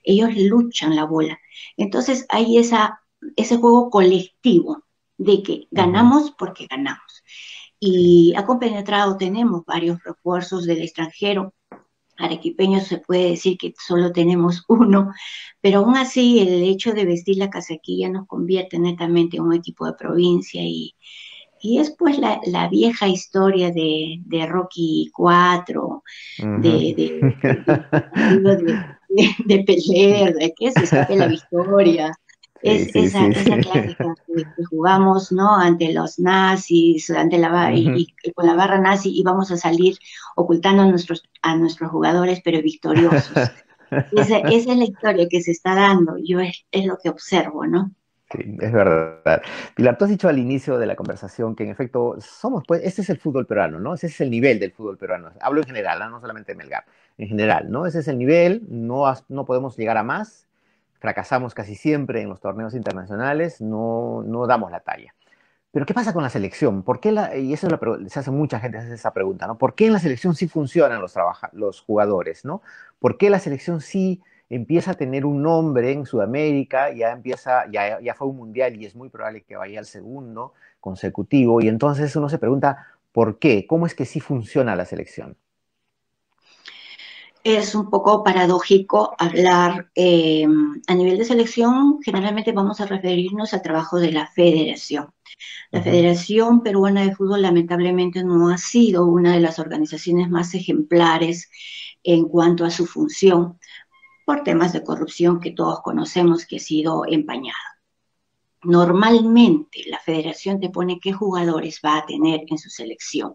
Ellos luchan la bola. Entonces hay ese juego colectivo de que ujú, ganamos porque ganamos. Y ha compenetrado, tenemos varios refuerzos del extranjero. Arequipeños se puede decir que solo tenemos uno, pero aún así el hecho de vestir la casaquilla nos convierte netamente en un equipo de provincia y es pues la vieja historia de Rocky 4 ujú. del partido de Pelé, de que se escape la victoria. Sí, Es sí, sí, sí. esa clásica que jugamos, ¿no? Ante los nazis, Ujú. y con la barra nazi íbamos a salir ocultando a nuestros jugadores, pero victoriosos. Esa es la historia que se está dando, yo es lo que observo, ¿no? Sí, es verdad. Pilar, tú has dicho al inicio de la conversación que en efecto somos, pues, este es el fútbol peruano, ¿no? Ese es el nivel del fútbol peruano. Hablo en general, ¿no? No solamente de Melgar, en general, ¿no? Ese es el nivel, no podemos llegar a más, fracasamos casi siempre en los torneos internacionales, no damos la talla. Pero ¿qué pasa con la selección? ¿Por qué y eso es se hace mucha gente se hace esa pregunta, ¿no? ¿Por qué en la selección sí funcionan los jugadores, ¿no? ¿Por qué la selección sí empieza a tener un nombre en Sudamérica, ya fue un mundial y es muy probable que vaya al segundo consecutivo? Y entonces uno se pregunta, ¿por qué? ¿Cómo es que sí funciona la selección? Es un poco paradójico hablar a nivel de selección, generalmente vamos a referirnos al trabajo de la federación. La Ujú, Federación Peruana de Fútbol lamentablemente no ha sido una de las organizaciones más ejemplares en cuanto a su función por temas de corrupción que todos conocemos que ha sido empañada. Normalmente la federación te pone qué jugadores va a tener en su selección.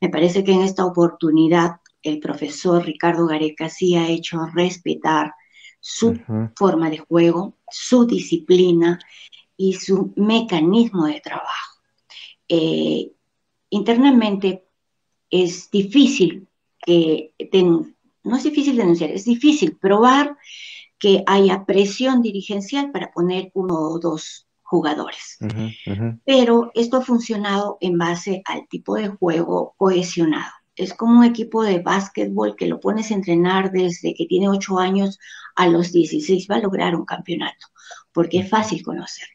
Me parece que en esta oportunidad el profesor Ricardo Gareca sí ha hecho respetar su ujú, forma de juego, su disciplina y su mecanismo de trabajo. Eh, Internamente es difícil no es difícil denunciar, es difícil probar que haya presión dirigencial para poner uno o dos jugadores. ujú, ujú, Pero esto ha funcionado en base al tipo de juego cohesionado. Es como un equipo de básquetbol que lo pones a entrenar desde que tiene 8 años a los 16, va a lograr un campeonato, porque es fácil conocer.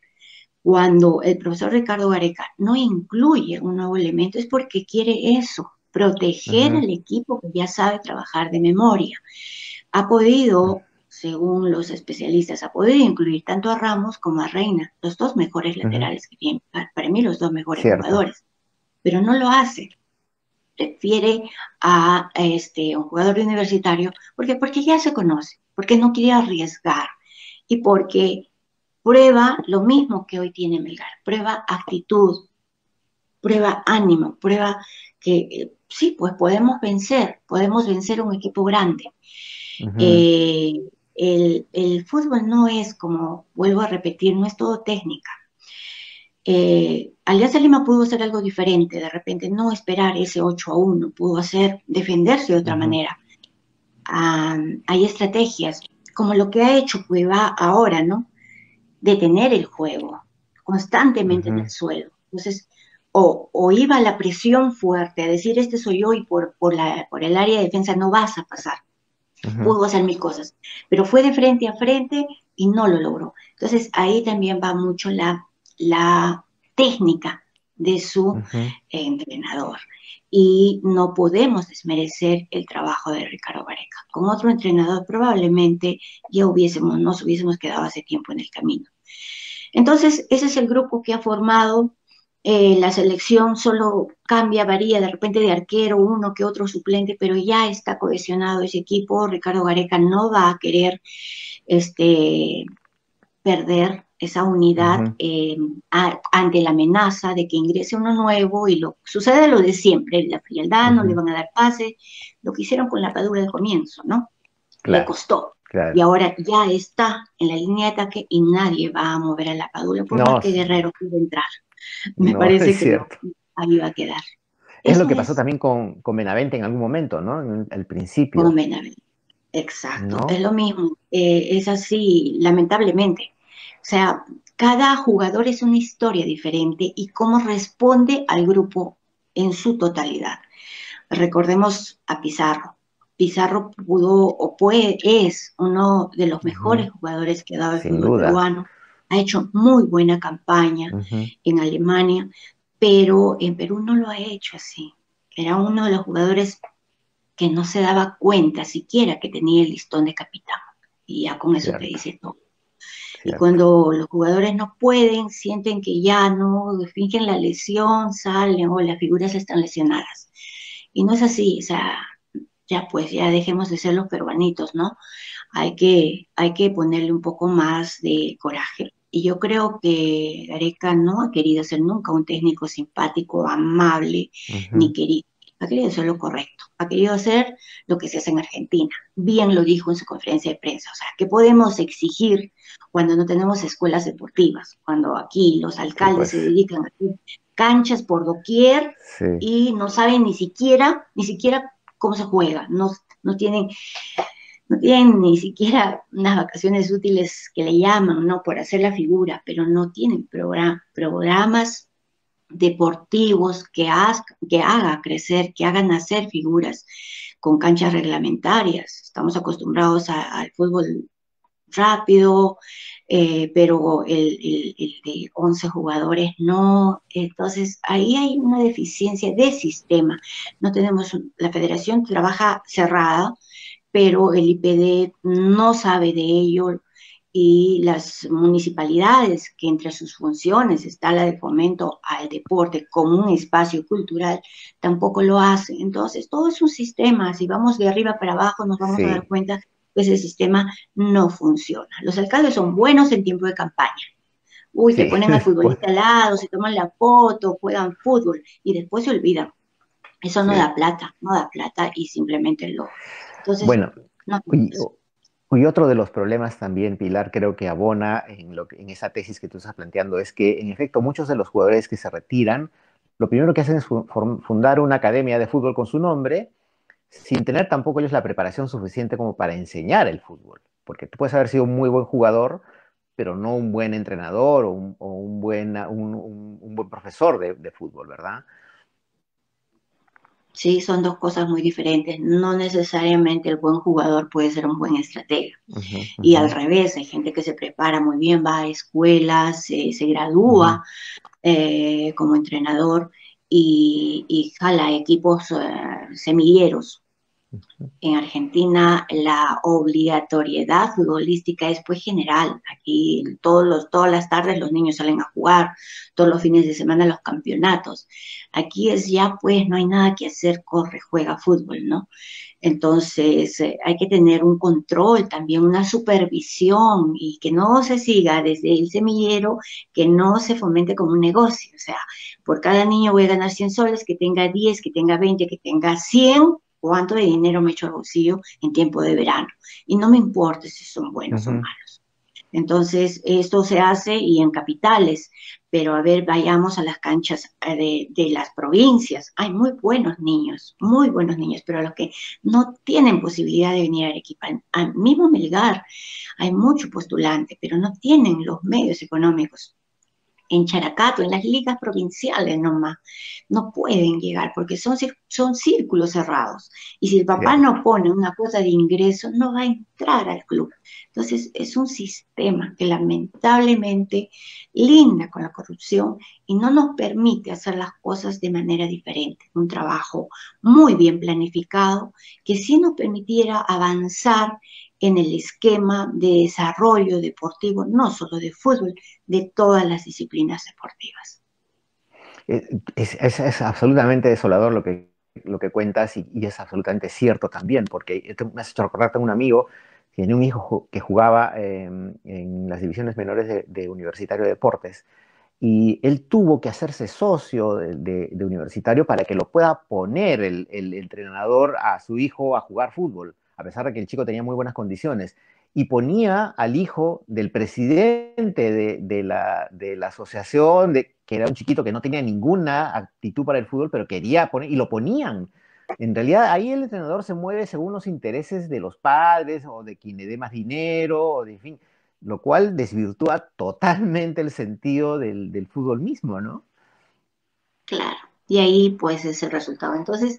Cuando el profesor Ricardo Gareca no incluye un nuevo elemento es porque quiere eso, proteger ujú, al equipo que ya sabe trabajar de memoria. Ha podido, según los especialistas, ha podido incluir tanto a Ramos como a Reina, los dos mejores ujú. laterales que tienen, para mí los dos mejores Cierto. jugadores, pero no lo hace. Prefiere a un jugador universitario porque ya se conoce, porque no quiere arriesgar y porque prueba lo mismo que hoy tiene Melgar, prueba actitud, prueba ánimo, prueba que sí, pues podemos vencer a un equipo grande. Ujú, Eh, el fútbol no es como, vuelvo a repetir, no es todo técnica. Alianza Lima pudo hacer algo diferente, de repente no esperar ese 8-1, pudo hacer defenderse de otra ujú, manera. Hay estrategias, como lo que ha hecho Cueva ahora, ¿no? Detener el juego constantemente en ujú, el suelo. Entonces, o iba la presión fuerte a decir, este soy yo y por el área de defensa no vas a pasar. ujú, Pudo hacer mil cosas, pero fue de frente a frente y no lo logró. Entonces, ahí también va mucho la técnica de su ujú. entrenador. Y no podemos desmerecer el trabajo de Ricardo Gareca. Con otro entrenador probablemente nos hubiésemos quedado hace tiempo en el camino. Entonces, ese es el grupo que ha formado. La selección solo cambia, varía de repente de arquero, uno que otro suplente, pero ya está cohesionado ese equipo. Ricardo Gareca no va a querer este, perder esa unidad Ujú, ante la amenaza de que ingrese uno nuevo y sucede lo de siempre, la frialdad, no le ujú. van a dar pase, lo que hicieron con la Padula al comienzo, ¿no? Le Claro, costó. Y claro. ahora ya está en la línea de ataque y nadie va a mover a la Padula, por más No, que Guerrero quiera entrar. Me no, es parece que no, cierto. ahí va a quedar. Es lo Eso que pasó es también con Benavente en algún momento, ¿no? En el con principio, Benavente. Exacto, es ¿no? lo mismo, es así, lamentablemente. O sea, cada jugador es una historia diferente y cómo responde al grupo en su totalidad. Recordemos a Pizarro. Pizarro pudo o puede, es uno de los Ujú, mejores jugadores que ha dado el sin fútbol duda. peruano. Ha hecho muy buena campaña Ujú, en Alemania, pero en Perú no lo ha hecho así. Era uno de los jugadores que no se daba cuenta siquiera que tenía el listón de capitán. Y ya con eso te cierto, dice todo. Y cierto. cuando los jugadores no pueden, sienten que ya no, fingen la lesión, salen o las figuras están lesionadas. Y no es así, o sea, ya pues, ya dejemos de ser los peruanitos, ¿no? Hay que ponerle un poco más de coraje. Y yo creo que Gareca no ha querido ser nunca un técnico simpático, amable, ni Ujú, querido. Ha querido hacer lo correcto. Ha querido hacer lo que se hace en Argentina. Bien lo dijo en su conferencia de prensa. O sea, ¿qué podemos exigir cuando no tenemos escuelas deportivas? Cuando aquí los sí, alcaldes pues, se dedican a hacer canchas por doquier sí, y no saben ni siquiera cómo se juega. No, no tienen no tienen ni siquiera unas vacaciones útiles que le llaman, ¿no? Por hacer la figura, pero no tienen programas deportivos que haga crecer, que hagan nacer figuras con canchas reglamentarias. Estamos acostumbrados al fútbol rápido, pero el de 11 jugadores no. Entonces, ahí hay una deficiencia de sistema. No tenemos, la federación trabaja cerrada, pero el IPD no sabe de ello y las municipalidades, que entre sus funciones está la de fomento al deporte como un espacio cultural, tampoco lo hacen. Entonces, todo es un sistema. Si vamos de arriba para abajo, nos vamos a dar sí, cuenta que ese sistema no funciona. Los alcaldes son buenos en tiempo de campaña. Uy, te sí. ponen al Pues, futbolista al lado, se toman la foto, juegan fútbol y después se olvidan. Eso no sí. da plata, no da plata y simplemente lo. Entonces, Bueno, no. y, y otro de los problemas también, Pilar, creo que abona en esa tesis que tú estás planteando, es que en efecto muchos de los jugadores que se retiran, lo primero que hacen es fundar una academia de fútbol con su nombre, sin tener tampoco ellos la preparación suficiente como para enseñar el fútbol. Porque tú puedes haber sido un muy buen jugador, pero no un buen entrenador o un buen profesor de fútbol, ¿verdad? Sí, son dos cosas muy diferentes. No necesariamente el buen jugador puede ser un buen estratega. Ujú, Y ujú, al revés, hay gente que se prepara muy bien, va a escuelas, se ujú. gradúa como entrenador y jala equipos semilleros. En Argentina la obligatoriedad futbolística es pues general. Aquí todas las tardes los niños salen a jugar, todos los fines de semana los campeonatos. Aquí es ya pues no hay nada que hacer, corre, juega fútbol, ¿no? Entonces hay que tener un control, también una supervisión y que no se siga desde el semillero, que no se fomente como un negocio. O sea, por cada niño voy a ganar 100 soles, que tenga 10, que tenga 20, que tenga 100, cuánto de dinero me echo al bolsillo en tiempo de verano. Y no me importa si son buenos o Ujú. malos. Entonces, esto se hace y en capitales, pero a ver, vayamos a las canchas de las provincias. Hay muy buenos niños, pero los que no tienen posibilidad de venir a Arequipa, al mismo Melgar, hay mucho postulante, pero no tienen los medios económicos en Characato, en las ligas provinciales nomás, no pueden llegar porque son círculos cerrados. Y si el papá Cierto. no pone una cuota de ingreso, no va a entrar al club. Entonces, es un sistema que lamentablemente linda con la corrupción y no nos permite hacer las cosas de manera diferente. Un trabajo muy bien planificado que sí nos permitiera avanzar en el esquema de desarrollo deportivo, no solo de fútbol, de todas las disciplinas deportivas. Es absolutamente desolador lo que cuentas y es absolutamente cierto también, porque me has hecho recordar, tengo un amigo que tenía un hijo que jugaba en las divisiones menores de Universitario de Deportes y él tuvo que hacerse socio de Universitario para que lo pueda poner el entrenador a su hijo a jugar fútbol, a pesar de que el chico tenía muy buenas condiciones. Y ponía al hijo del presidente de la asociación, que era un chiquito que no tenía ninguna actitud para el fútbol, pero quería poner, y lo ponían. En realidad, ahí el entrenador se mueve según los intereses de los padres o de quien le dé más dinero, o de, en fin, lo cual desvirtúa totalmente el sentido del fútbol mismo, ¿no? Claro, y ahí pues es el resultado. Entonces,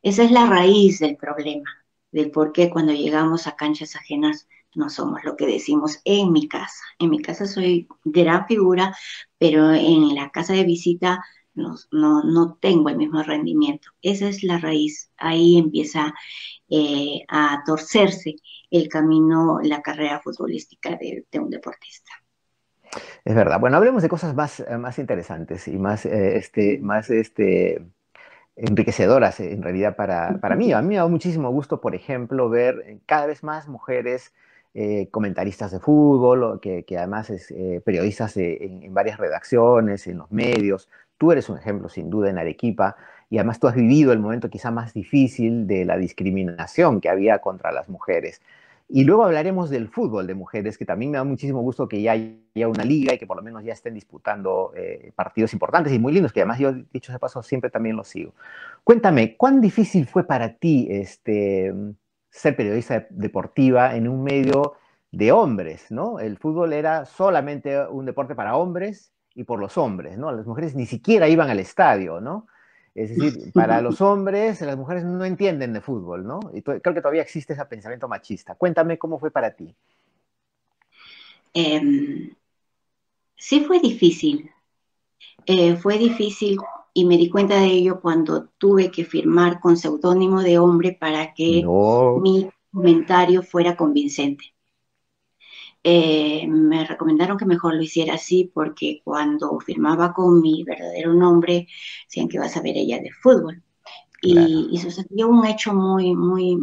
esa es la raíz del problema, del por qué cuando llegamos a canchas ajenas no somos lo que decimos en mi casa. En mi casa soy gran figura, pero en la casa de visita no tengo el mismo rendimiento. Esa es la raíz. Ahí empieza a torcerse el camino, la carrera futbolística de un deportista. Es verdad. Bueno, hablemos de cosas más interesantes y más enriquecedoras en realidad para mí. A mí me da muchísimo gusto, por ejemplo, ver cada vez más mujeres comentaristas de fútbol, o que además es periodistas en varias redacciones, en los medios. Tú eres un ejemplo, sin duda, en Arequipa, y además tú has vivido el momento quizá más difícil de la discriminación que había contra las mujeres. Y luego hablaremos del fútbol de mujeres, que también me da muchísimo gusto que ya haya una liga y que por lo menos ya estén disputando partidos importantes y muy lindos, que además yo, dicho de paso, siempre también los sigo. Cuéntame, ¿cuán difícil fue para ti ser periodista deportiva en un medio de hombres, ¿no? El fútbol era solamente un deporte para hombres y por los hombres, ¿no? Las mujeres ni siquiera iban al estadio, ¿no? Es decir, para los hombres, las mujeres no entienden de fútbol, ¿no? Y creo que todavía existe ese pensamiento machista. Cuéntame cómo fue para ti. Eh, sí fue difícil y me di cuenta de ello cuando tuve que firmar con seudónimo de hombre para que No, mi comentario fuera convincente. Me recomendaron que mejor lo hiciera así porque cuando firmaba con mi verdadero nombre, decían que vas a ver ella de fútbol. claro. Y sucedió un hecho muy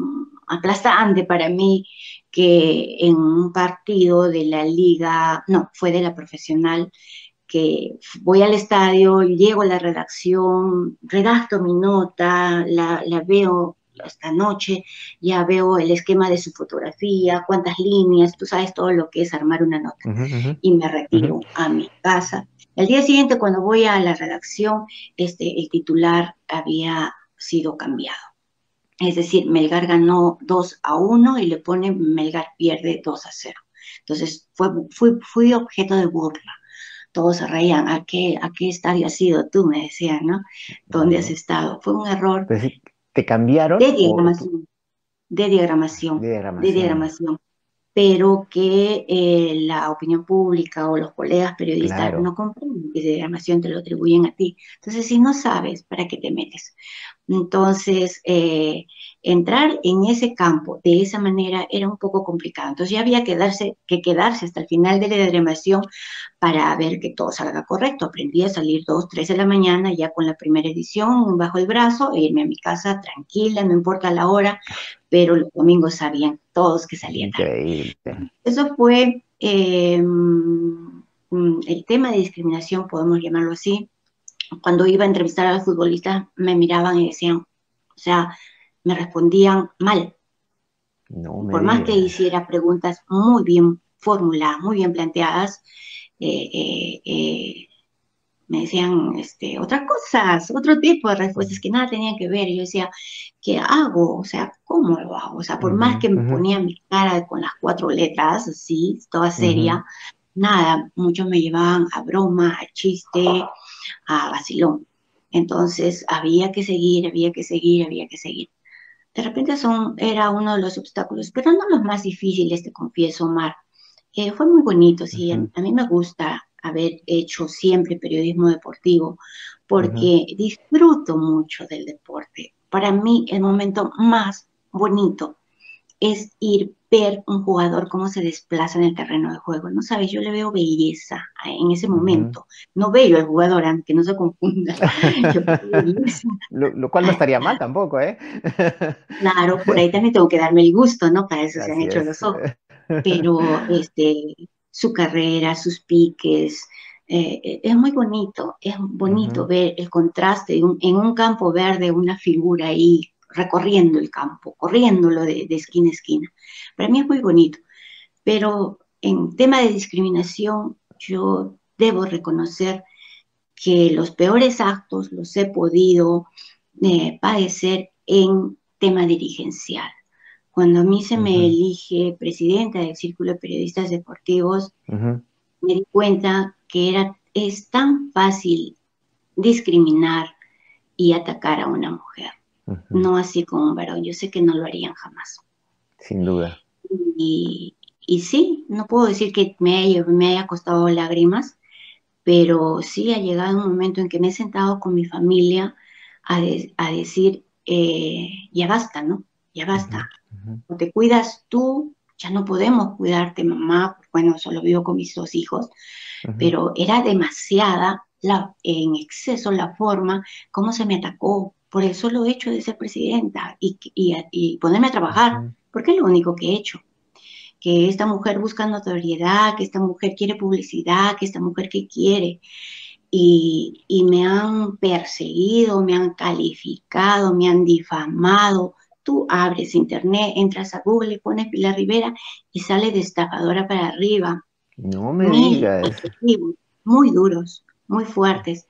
aplastante para mí, que en un partido de la liga, no, fue de la profesional, que voy al estadio, llego a la redacción, redacto mi nota, la veo esta noche, ya veo el esquema de su fotografía, cuántas líneas, tú sabes todo lo que es armar una nota, Uh -huh, uh -huh, y me uh -huh. retiro a mi casa. El día siguiente, cuando voy a la redacción, el titular había sido cambiado. Es decir, Melgar ganó 2-1 y le pone Melgar pierde 2-0. Entonces fui objeto de burla. Todos se reían. ¿A qué estadio has ido tú? Me decían, ¿no? ¿Dónde has No. estado? Fue un error Pero sí, ¿te cambiaron de o tú, diagramación, de diagramación, de de diagramación? diagramación, pero que la opinión pública o los colegas periodistas Claro. no comprenden que esa diagramación te lo atribuyen a ti. Entonces, si no sabes, ¿para qué te metes? Entonces, entrar en ese campo de esa manera era un poco complicado. Entonces ya había que quedarse hasta el final de la diagramación para ver que todo salga correcto. Aprendí a salir 2, 3 de la mañana ya con la primera edición bajo el brazo e irme a mi casa tranquila, no importa la hora, pero los domingos sabían todos que salía tarde. Increíble. Eso fue el tema de discriminación, podemos llamarlo así. Cuando iba a entrevistar a los futbolistas, me miraban y decían, o sea, me respondían mal, No me por más que digas. hiciera preguntas muy bien formuladas, muy bien planteadas, eh, eh, eh, me decían otras cosas, otro tipo de respuestas que nada tenían que ver. Y yo decía, ¿qué hago? O sea, ¿cómo lo hago? O sea, por Uh más -huh, que me uh -huh, ponía mi cara con las 4 letras, así, toda uh -huh. seria, nada, muchos me llevaban a broma, a chiste, a vacilón. Entonces había que seguir, había que seguir, había que seguir. De repente era uno de los obstáculos, pero no los más difíciles, te confieso, Omar. Fue muy bonito, Uh sí, -huh, a mí me gusta haber hecho siempre periodismo deportivo uh -huh. porque disfruto mucho del deporte. Para mí el momento más bonito es ir ver un jugador cómo se desplaza en el terreno de juego. No sabes, yo le veo belleza en ese Ujú. momento. No bello el jugador, aunque no se confunda. Yo veo belleza. Lo cual no estaría mal tampoco, ¿eh? Claro, por ahí también tengo que darme el gusto, ¿no? Para eso se han Así hecho es. los ojos. Pero su carrera, sus piques, es bonito Ujú, ver el contraste en un campo verde, una figura ahí recorriendo el campo, corriéndolo de esquina a esquina. Para mí es muy bonito, pero en tema de discriminación, yo debo reconocer que los peores actos los he podido padecer en tema dirigencial. Cuando a mí se me ujú, elige presidenta del Círculo de Periodistas Deportivos, ujú, me di cuenta que es tan fácil discriminar y atacar a una mujer, ujú. no así como un varón. Yo sé que no lo harían jamás. Sin duda. Y, y sí, no puedo decir que me haya costado lágrimas, pero sí ha llegado un momento en que me he sentado con mi familia a decir, ya basta, ¿no? Ya Ujú, basta. ujú, O te cuidas tú, ya no podemos cuidarte, mamá. Bueno, solo vivo con mis dos hijos, ujú, pero era demasiada en exceso la forma como se me atacó por el solo hecho de ser presidenta y ponerme a trabajar, ujú. porque es lo único que he hecho. Que esta mujer busca notoriedad, que esta mujer quiere publicidad, que esta mujer que quiere. Y me han perseguido, me han calificado, me han difamado. Tú abres internet, entras a Google, pones Pilar Rivera y sale de estafadora para arriba. No me Mil digas. adjetivos muy duros, muy fuertes.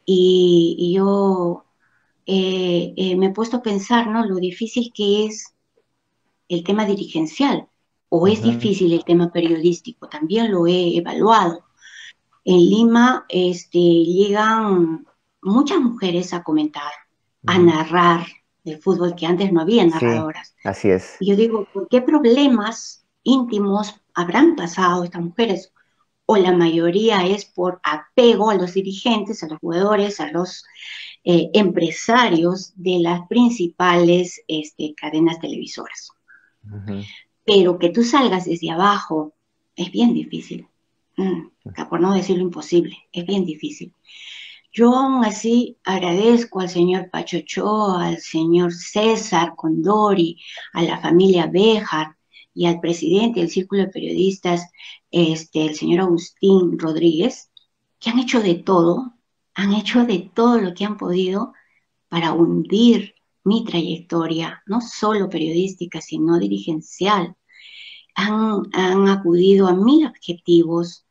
Y yo me he puesto a pensar, ¿no? Lo difícil que es el tema dirigencial o es Ujú, difícil el tema periodístico. También lo he evaluado. En Lima llegan muchas mujeres a comentar, a ujú. narrar el fútbol, que antes no había Sí, narradoras. así es. Y yo digo, ¿por qué problemas íntimos habrán pasado estas mujeres? O la mayoría es por apego a los dirigentes, a los jugadores, a los empresarios de las principales cadenas televisoras. Ujú, Pero que tú salgas desde abajo es bien difícil. Por no decirlo imposible, es bien difícil. Yo aún así agradezco al señor Pachocho, al señor César Condori, a la familia Béjar y al presidente del Círculo de Periodistas, el señor Agustín Rodríguez, que han hecho de todo lo que han podido para hundir mi trayectoria, no solo periodística, sino dirigencial. Han acudido a mil objetivos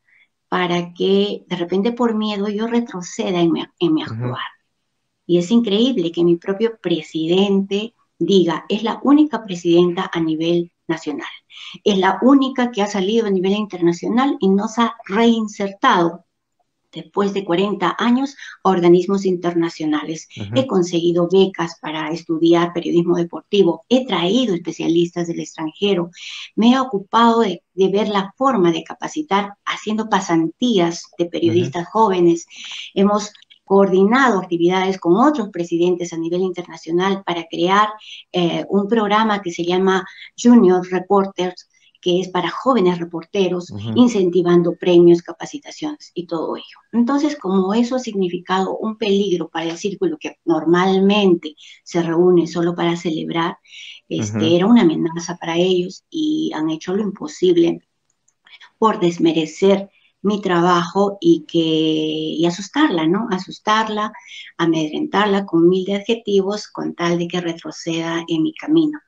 para que de repente por miedo yo retroceda en mi ujú. actuar. Y es increíble que mi propio presidente diga, es la única presidenta a nivel nacional, es la única que ha salido a nivel internacional y nos ha reinsertado después de 40 años a organismos internacionales. He Ujú, conseguido becas para estudiar periodismo deportivo, he traído especialistas del extranjero, me he ocupado de ver la forma de capacitar haciendo pasantías de ujú, periodistas jóvenes. Hemos coordinado actividades con otros presidentes a nivel internacional para crear un programa que se llama Junior Reporters, que es para jóvenes reporteros, ujú, incentivando premios, capacitaciones y todo ello. Entonces, como eso ha significado un peligro para el círculo que normalmente se reúne solo para celebrar, ujú. era una amenaza para ellos y han hecho lo imposible por desmerecer mi trabajo y asustarla, ¿no? Asustarla, amedrentarla con mil de adjetivos con tal de que retroceda en mi camino.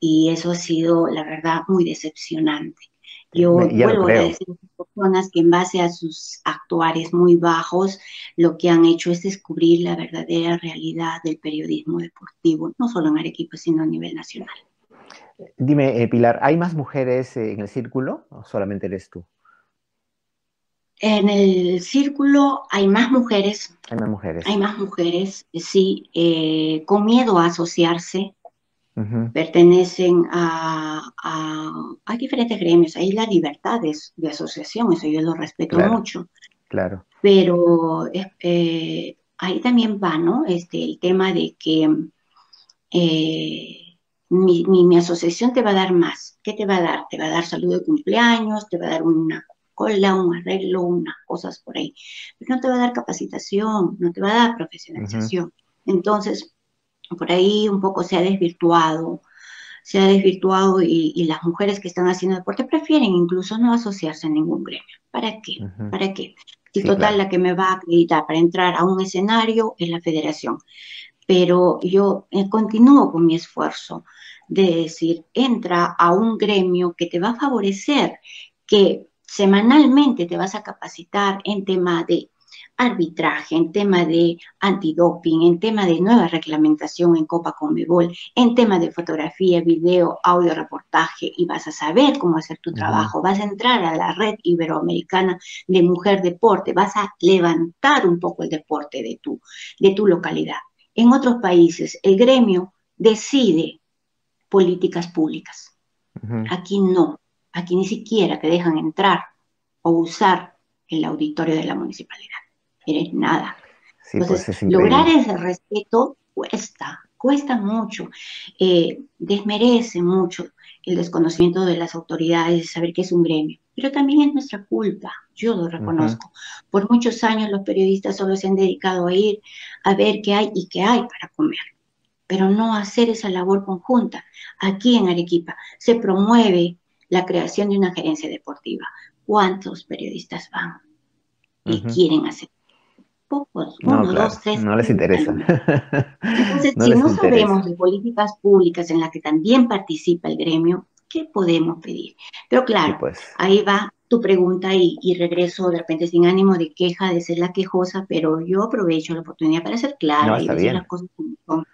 Y eso ha sido, la verdad, muy decepcionante. Yo Ya lo vuelvo a creo. agradecer a las personas que en base a sus actuares muy bajos, lo que han hecho es descubrir la verdadera realidad del periodismo deportivo, no solo en Arequipa, sino a nivel nacional. Dime, Pilar, ¿hay más mujeres en el círculo o solamente eres tú? En el círculo Hay hay más mujeres. más mujeres, sí, con miedo a asociarse, Ujú, pertenecen a diferentes gremios, hay la libertad de asociación, eso yo lo respeto claro, mucho, claro. pero ahí también va, ¿no? El tema de que eh, mi asociación te va a dar más. ¿Qué te va a dar? Te va a dar salud de cumpleaños, te va a dar una cola, un arreglo, unas cosas por ahí. Pero no te va a dar capacitación, no te va a dar Ujú, profesionalización. Entonces, por ahí un poco se ha desvirtuado y las mujeres que están haciendo deporte prefieren incluso no asociarse a ningún gremio. ¿Para qué? ujú. ¿Para qué? Si Sí, total claro. la que me va a acreditar para entrar a un escenario es la federación, pero yo continúo con mi esfuerzo de decir, entra a un gremio que te va a favorecer, que semanalmente te vas a capacitar en tema de arbitraje, en tema de antidoping, en tema de nueva reglamentación en Copa Conmebol, en tema de fotografía, video, audio, reportaje, y vas a saber cómo hacer tu Ujú, trabajo, vas a entrar a la red iberoamericana de mujer deporte, vas a levantar un poco el deporte de tu localidad. En otros países, el gremio decide políticas públicas. ujú. Aquí no. Aquí ni siquiera te dejan entrar o usar el auditorio de la municipalidad. Eres nada. Sí, Entonces, pues es lograr increíble. ese respeto cuesta mucho, desmerece mucho el desconocimiento de las autoridades de saber qué es un gremio, pero también es nuestra culpa, yo lo Ujú, reconozco. Por muchos años los periodistas solo se han dedicado a ir a ver qué hay y qué hay para comer, pero no hacer esa labor conjunta. Aquí en Arequipa se promueve la creación de una gerencia deportiva. ¿Cuántos periodistas van y ujú. quieren hacer? Pocos, No, uno, claro, dos, tres, no les interesa. algunos. Entonces, No si les no interesa. sabemos de políticas públicas en las que también participa el gremio, ¿qué podemos pedir? Pero Sí, claro, pues. ahí va tu pregunta y regreso de repente sin ánimo de queja, de ser la quejosa, pero yo aprovecho la oportunidad para ser No, clara y está decir las bien. cosas como son.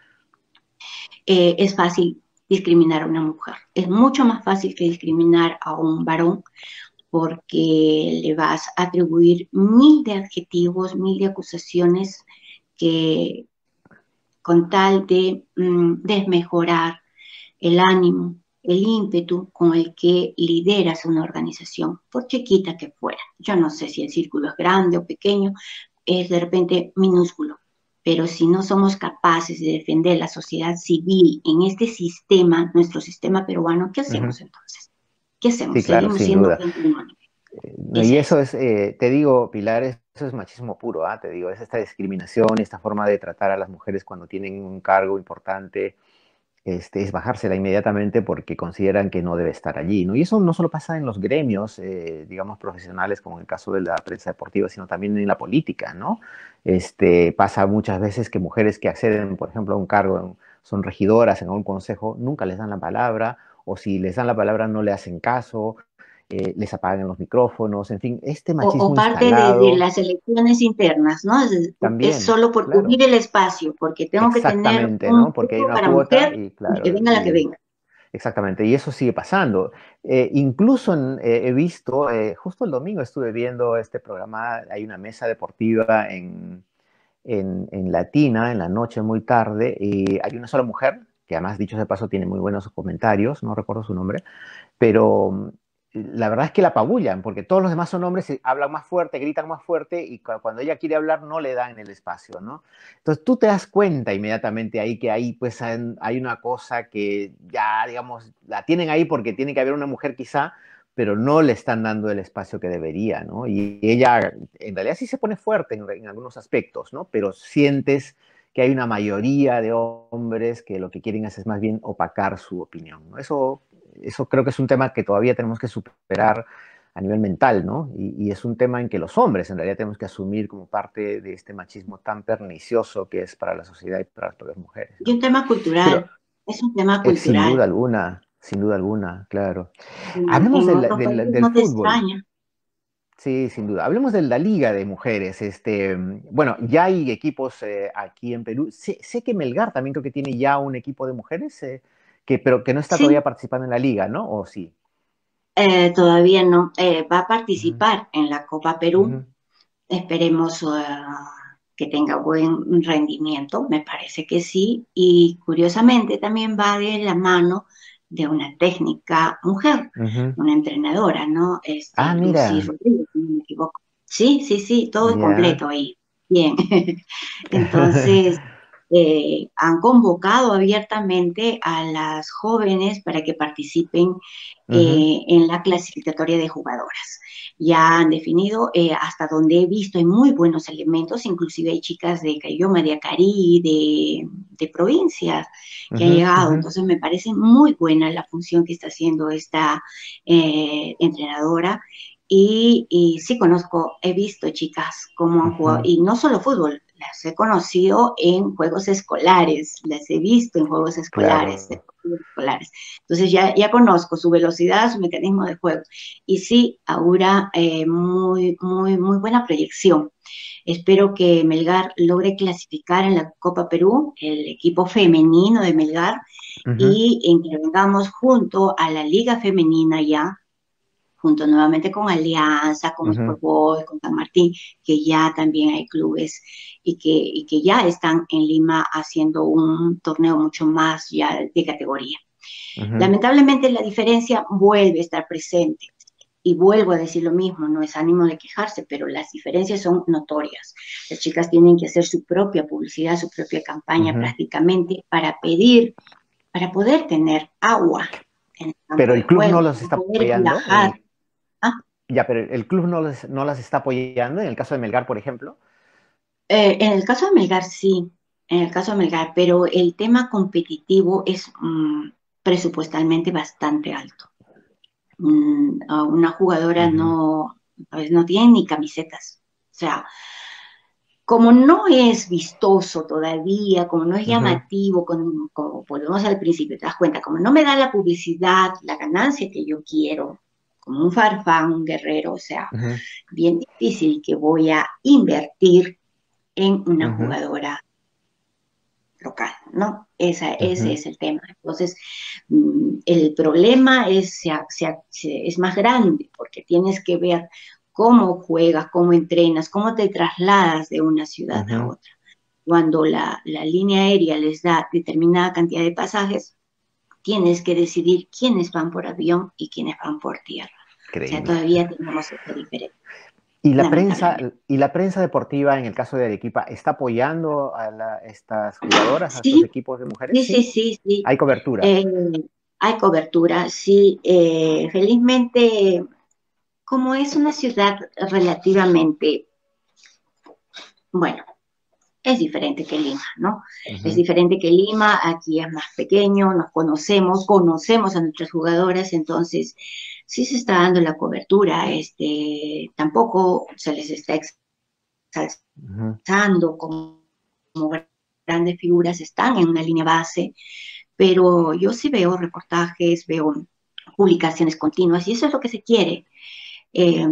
Es fácil discriminar a una mujer. Es mucho más fácil que discriminar a un varón porque le vas a atribuir mil de adjetivos, mil de acusaciones que con tal de desmejorar el ánimo, el ímpetu con el que lideras una organización, por chiquita que fuera. Yo no sé si el círculo es grande o pequeño, es de repente minúsculo, pero si no somos capaces de defender la sociedad civil en este sistema, nuestro sistema peruano, ¿qué Ujú. hacemos entonces? ¿Qué Sí, hacemos? claro, Seguimos sin siendo duda. gente humana. No, Es y eso. eso es, te digo, Pilar, eso es machismo puro, ¿ah? Te digo, es esta discriminación, esta forma de tratar a las mujeres cuando tienen un cargo importante, es bajársela inmediatamente porque consideran que no debe estar allí, ¿no? Y eso no solo pasa en los gremios, digamos, profesionales, como en el caso de la prensa deportiva, sino también en la política, ¿no? Pasa muchas veces que mujeres que acceden, por ejemplo, a un cargo, son regidoras en un consejo, nunca les dan la palabra, o si les dan la palabra no le hacen caso, les apagan los micrófonos, en fin, este O machismo parte de instalado las elecciones internas, ¿no? Es también, solo por claro, cubrir el espacio, porque tengo que tener exactamente, un ¿no? Porque hay grupo una para cuota mujer y y que claro, venga la que venga. exactamente, y eso sigue pasando. Incluso he visto, justo el domingo estuve viendo este programa, hay una mesa deportiva en Latina, en la noche muy tarde, y hay una sola mujer, que además, dicho de paso, tiene muy buenos comentarios, no recuerdo su nombre, pero la verdad es que la apabullan, porque todos los demás son hombres y hablan más fuerte, gritan más fuerte, y cuando ella quiere hablar no le dan el espacio, ¿no? Entonces tú te das cuenta inmediatamente ahí que ahí pues hay una cosa que ya, digamos, la tienen ahí porque tiene que haber una mujer quizá, pero no le están dando el espacio que debería, ¿no? Y ella en realidad sí se pone fuerte en algunos aspectos, ¿no? Pero sientes que hay una mayoría de hombres que lo que quieren hacer es más bien opacar su opinión, ¿no? Eso creo que es un tema que todavía tenemos que superar a nivel mental, ¿no? Y es un tema en que los hombres en realidad tenemos que asumir como parte de este machismo tan pernicioso que es para la sociedad y para las propias mujeres, Y ¿no? un tema Pero cultural, es un tema sin cultural. duda alguna, claro. Hablemos En otros países del no te fútbol. extraña. Sí, sin duda. Hablemos de la Liga de Mujeres. Bueno, ya hay equipos aquí en Perú. Sé que Melgar también creo que tiene ya un equipo de mujeres, pero que no está todavía Sí, participando en la liga, ¿no? ¿O sí? todavía no. Va a Ujú, participar en la Copa Perú. ujú, Esperemos que tenga buen rendimiento, me parece que sí. Y curiosamente también va de la mano de una técnica mujer, ujú. una entrenadora, ¿no? Ah, Lucy mira, Rodríguez, si no me equivoco. Sí, sí, sí, todo es ya. completo ahí. Bien. Entonces, han convocado abiertamente a las jóvenes para que participen Ujú, en la clasificatoria de jugadoras. Ya han definido, hasta donde he visto, hay muy buenos elementos, inclusive hay chicas de Cayoma, de Acarí, de provincias que han ujú, llegado. ujú, Entonces me parece muy buena la función que está haciendo esta entrenadora. Y sí conozco, he visto chicas cómo han jugado, ujú. y no solo fútbol, las he conocido en juegos escolares, las he visto en juegos escolares, Claro. escolares. Entonces ya conozco su velocidad, su mecanismo de juego. Y sí, augura muy buena proyección. Espero que Melgar logre clasificar en la Copa Perú, el equipo femenino de Melgar, Ujú, y intervengamos junto a la Liga Femenina ya, junto nuevamente con Alianza, con ujú, Sport Boys, con San Martín, que ya también hay clubes y que ya están en Lima haciendo un torneo mucho más ya de categoría. ujú. Lamentablemente la diferencia vuelve a estar presente. Y vuelvo a decir lo mismo, no es ánimo de quejarse, pero las diferencias son notorias. Las chicas tienen que hacer su propia publicidad, su propia campaña Ujú. prácticamente para pedir, para poder tener agua en el campo Pero de el club no juego, los para está poder apoyando. viajar. ¿Ah? Ya, pero el club no las está apoyando. En el caso de Melgar, por ejemplo. En el caso de Melgar, sí, en el caso de Melgar, pero el tema competitivo es presupuestalmente bastante alto. A una jugadora Ujú, no, a veces no tiene ni camisetas. O sea, como no es vistoso todavía, como no es ujú, llamativo, como volvemos al principio, te das cuenta, como no me da la publicidad, la ganancia que yo quiero, como un Farfán, un Guerrero, o sea, ujú, bien difícil que voy a invertir en una ujú, jugadora local, ¿no? Ese ujú. es el tema. Entonces, el problema es más grande porque tienes que ver cómo juegas, cómo entrenas, cómo te trasladas de una ciudad a Ujú. otra. Cuando la línea aérea les da determinada cantidad de pasajes, tienes que decidir quiénes van por avión y quiénes van por tierra. O sea, Increíble. todavía tenemos esta diferencia, Y lamentablemente. la prensa deportiva, en el caso de Arequipa, está apoyando a estas jugadoras, a estos Sí, equipos de mujeres? sí, sí, Sí, sí, sí. hay cobertura. Eh, hay cobertura, sí. Felizmente, como es una ciudad relativamente, bueno, es diferente que Lima, ¿no? Es Ujú, diferente que Lima, aquí es más pequeño, nos conocemos a nuestras jugadoras, entonces sí se está dando la cobertura, tampoco se les está ujú, exaltando como grandes figuras, están en una línea base, pero yo sí veo reportajes, veo publicaciones continuas y eso es lo que se quiere. Eh,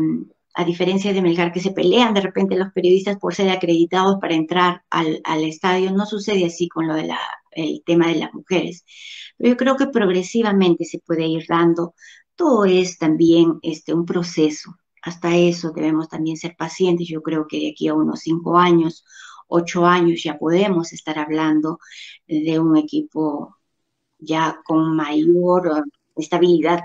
a diferencia de Melgar, que se pelean de repente los periodistas por ser acreditados para entrar al estadio, no sucede así con el tema de las mujeres. Pero yo creo que progresivamente se puede ir dando. Todo es también un proceso. Hasta eso debemos también ser pacientes. Yo creo que de aquí a unos 5 años, 8 años, ya podemos estar hablando de un equipo ya con mayor estabilidad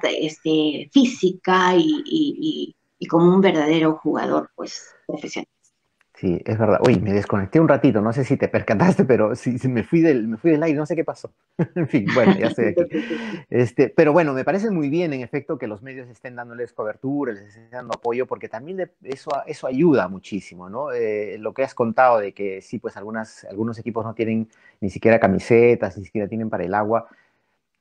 física y como un verdadero jugador pues profesional. sí, es verdad. Oye, me desconecté un ratito, no sé si te percataste, pero sí, sí, me fui del aire, no sé qué pasó. En fin, bueno, ya estoy aquí. Pero bueno, me parece muy bien, en efecto, que los medios estén dándoles cobertura, les estén dando apoyo, porque también eso ayuda muchísimo, ¿no? Lo que has contado de que sí, pues algunos equipos no tienen ni siquiera camisetas, ni siquiera tienen para el agua.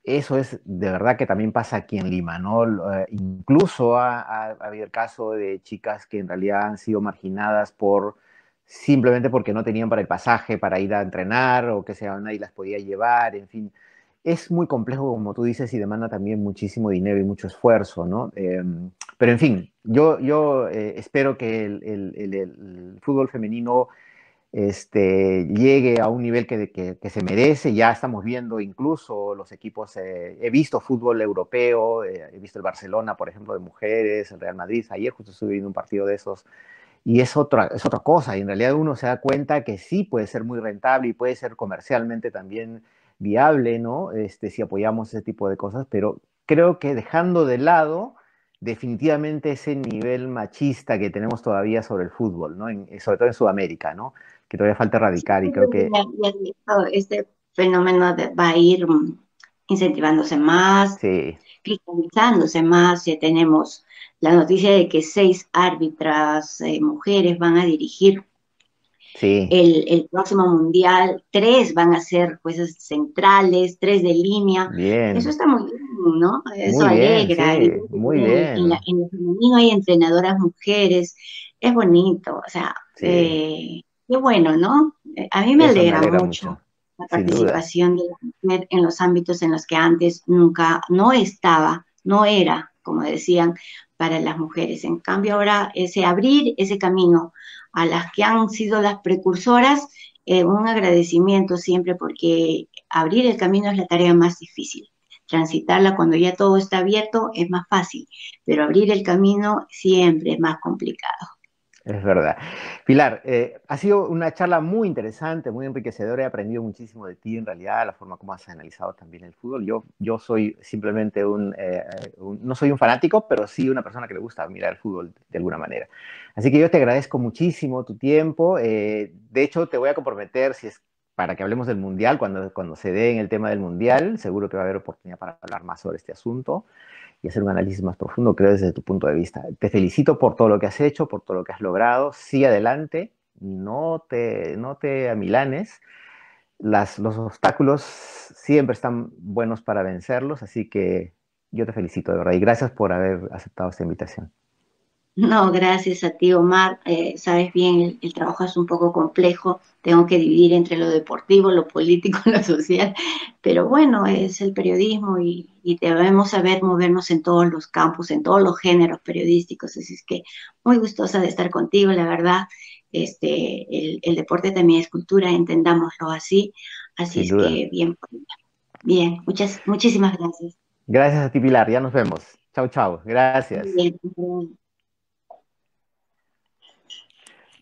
Eso es de verdad que también pasa aquí en Lima, ¿no? Incluso ha habido el caso de chicas que en realidad han sido marginadas simplemente porque no tenían para el pasaje para ir a entrenar o que sea, nadie las podía llevar, en fin. Es muy complejo, como tú dices, y demanda también muchísimo dinero y mucho esfuerzo, ¿no? Pero en fin, yo espero que el fútbol femenino llegue a un nivel que se merece. Ya estamos viendo incluso los equipos, he visto fútbol europeo, he visto el Barcelona, por ejemplo, de mujeres, el Real Madrid. Ayer justo estuve viendo un partido de esos y es otra cosa. Y en realidad uno se da cuenta que sí puede ser muy rentable y puede ser comercialmente también viable, ¿no? Si apoyamos ese tipo de cosas, pero creo que dejando de lado definitivamente ese nivel machista que tenemos todavía sobre el fútbol, ¿no? Sobre todo en Sudamérica, ¿no? que todavía falta erradicar y creo que este fenómeno va a ir incentivándose más, sí, cristalizándose más. Ya tenemos la noticia de que 6 árbitras mujeres van a dirigir sí, el próximo mundial, 3 van a ser jueces centrales, 3 de línea. Eso bien, está muy bien, ¿no? Eso muy bien, alegra. Y sí, muy bien, en lo femenino hay entrenadoras mujeres. Es bonito, o sea, sí, qué bueno, ¿no? A mí me eso me alegra alegra mucho, mucho la sin duda. participación de la mujer en los ámbitos en los que antes nunca, no estaba, no era, como decían, para las mujeres. En cambio, ahora ese abrir ese camino a las que han sido las precursoras, un agradecimiento siempre porque abrir el camino es la tarea más difícil. Transitarla cuando ya todo está abierto es más fácil, pero abrir el camino siempre es más complicado. Es verdad. Pilar, ha sido una charla muy interesante, muy enriquecedora. He aprendido muchísimo de ti, en realidad, la forma como has analizado también el fútbol. Yo soy simplemente no soy un fanático, pero sí una persona que le gusta mirar el fútbol de alguna manera. Así que yo te agradezco muchísimo tu tiempo. De hecho, te voy a comprometer, si es para que hablemos del Mundial, cuando se dé en el tema del Mundial, seguro que va a haber oportunidad para hablar más sobre este asunto y hacer un análisis más profundo, creo, desde tu punto de vista. Te felicito por todo lo que has hecho, por todo lo que has logrado. Sigue adelante, no te amilanes. Los obstáculos siempre están buenos para vencerlos, así que yo te felicito de verdad y gracias por haber aceptado esta invitación. No, gracias a ti, Omar. Sabes bien, el trabajo es un poco complejo. Tengo que dividir entre lo deportivo, lo político, lo social. Pero bueno, es el periodismo y debemos saber movernos en todos los campos, en todos los géneros periodísticos. Así es que muy gustosa de estar contigo, la verdad. El deporte también es cultura, entendámoslo así. Así Sin es duda. que bien, bien. Muchísimas gracias. Gracias a ti, Pilar. Ya nos vemos. Chau, chau. Muy Gracias. bien.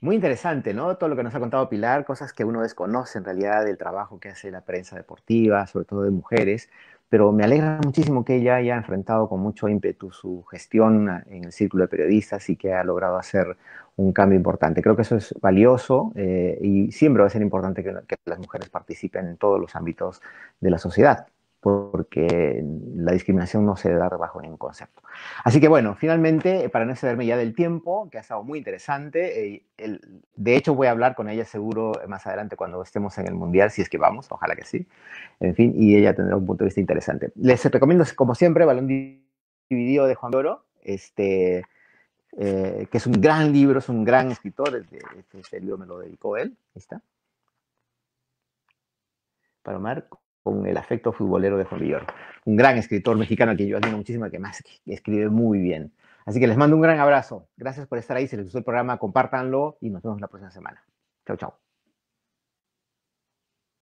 Muy interesante, ¿no? Todo lo que nos ha contado Pilar, cosas que uno desconoce en realidad del trabajo que hace la prensa deportiva, sobre todo de mujeres, pero me alegra muchísimo que ella haya enfrentado con mucho ímpetu su gestión en el círculo de periodistas y que ha logrado hacer un cambio importante. Creo que eso es valioso y siempre va a ser importante que las mujeres participen en todos los ámbitos de la sociedad, porque la discriminación no se da bajo ningún concepto. Así que bueno, finalmente, para no excederme ya del tiempo, que ha estado muy interesante, de hecho voy a hablar con ella seguro más adelante cuando estemos en el Mundial, si es que vamos, ojalá que sí. En fin, y ella tendrá un punto de vista interesante. Les recomiendo, como siempre, Balón Dividido de Juan Oro, que es un gran libro, es un gran escritor, este libro me lo dedicó él, ahí está, para Omar, con el afecto futbolero de Juan Villoro. Un gran escritor mexicano que yo admiro muchísimo, que más escribe muy bien. Así que les mando un gran abrazo. Gracias por estar ahí. Si les gustó el programa, compártanlo y nos vemos la próxima semana. Chao, chao.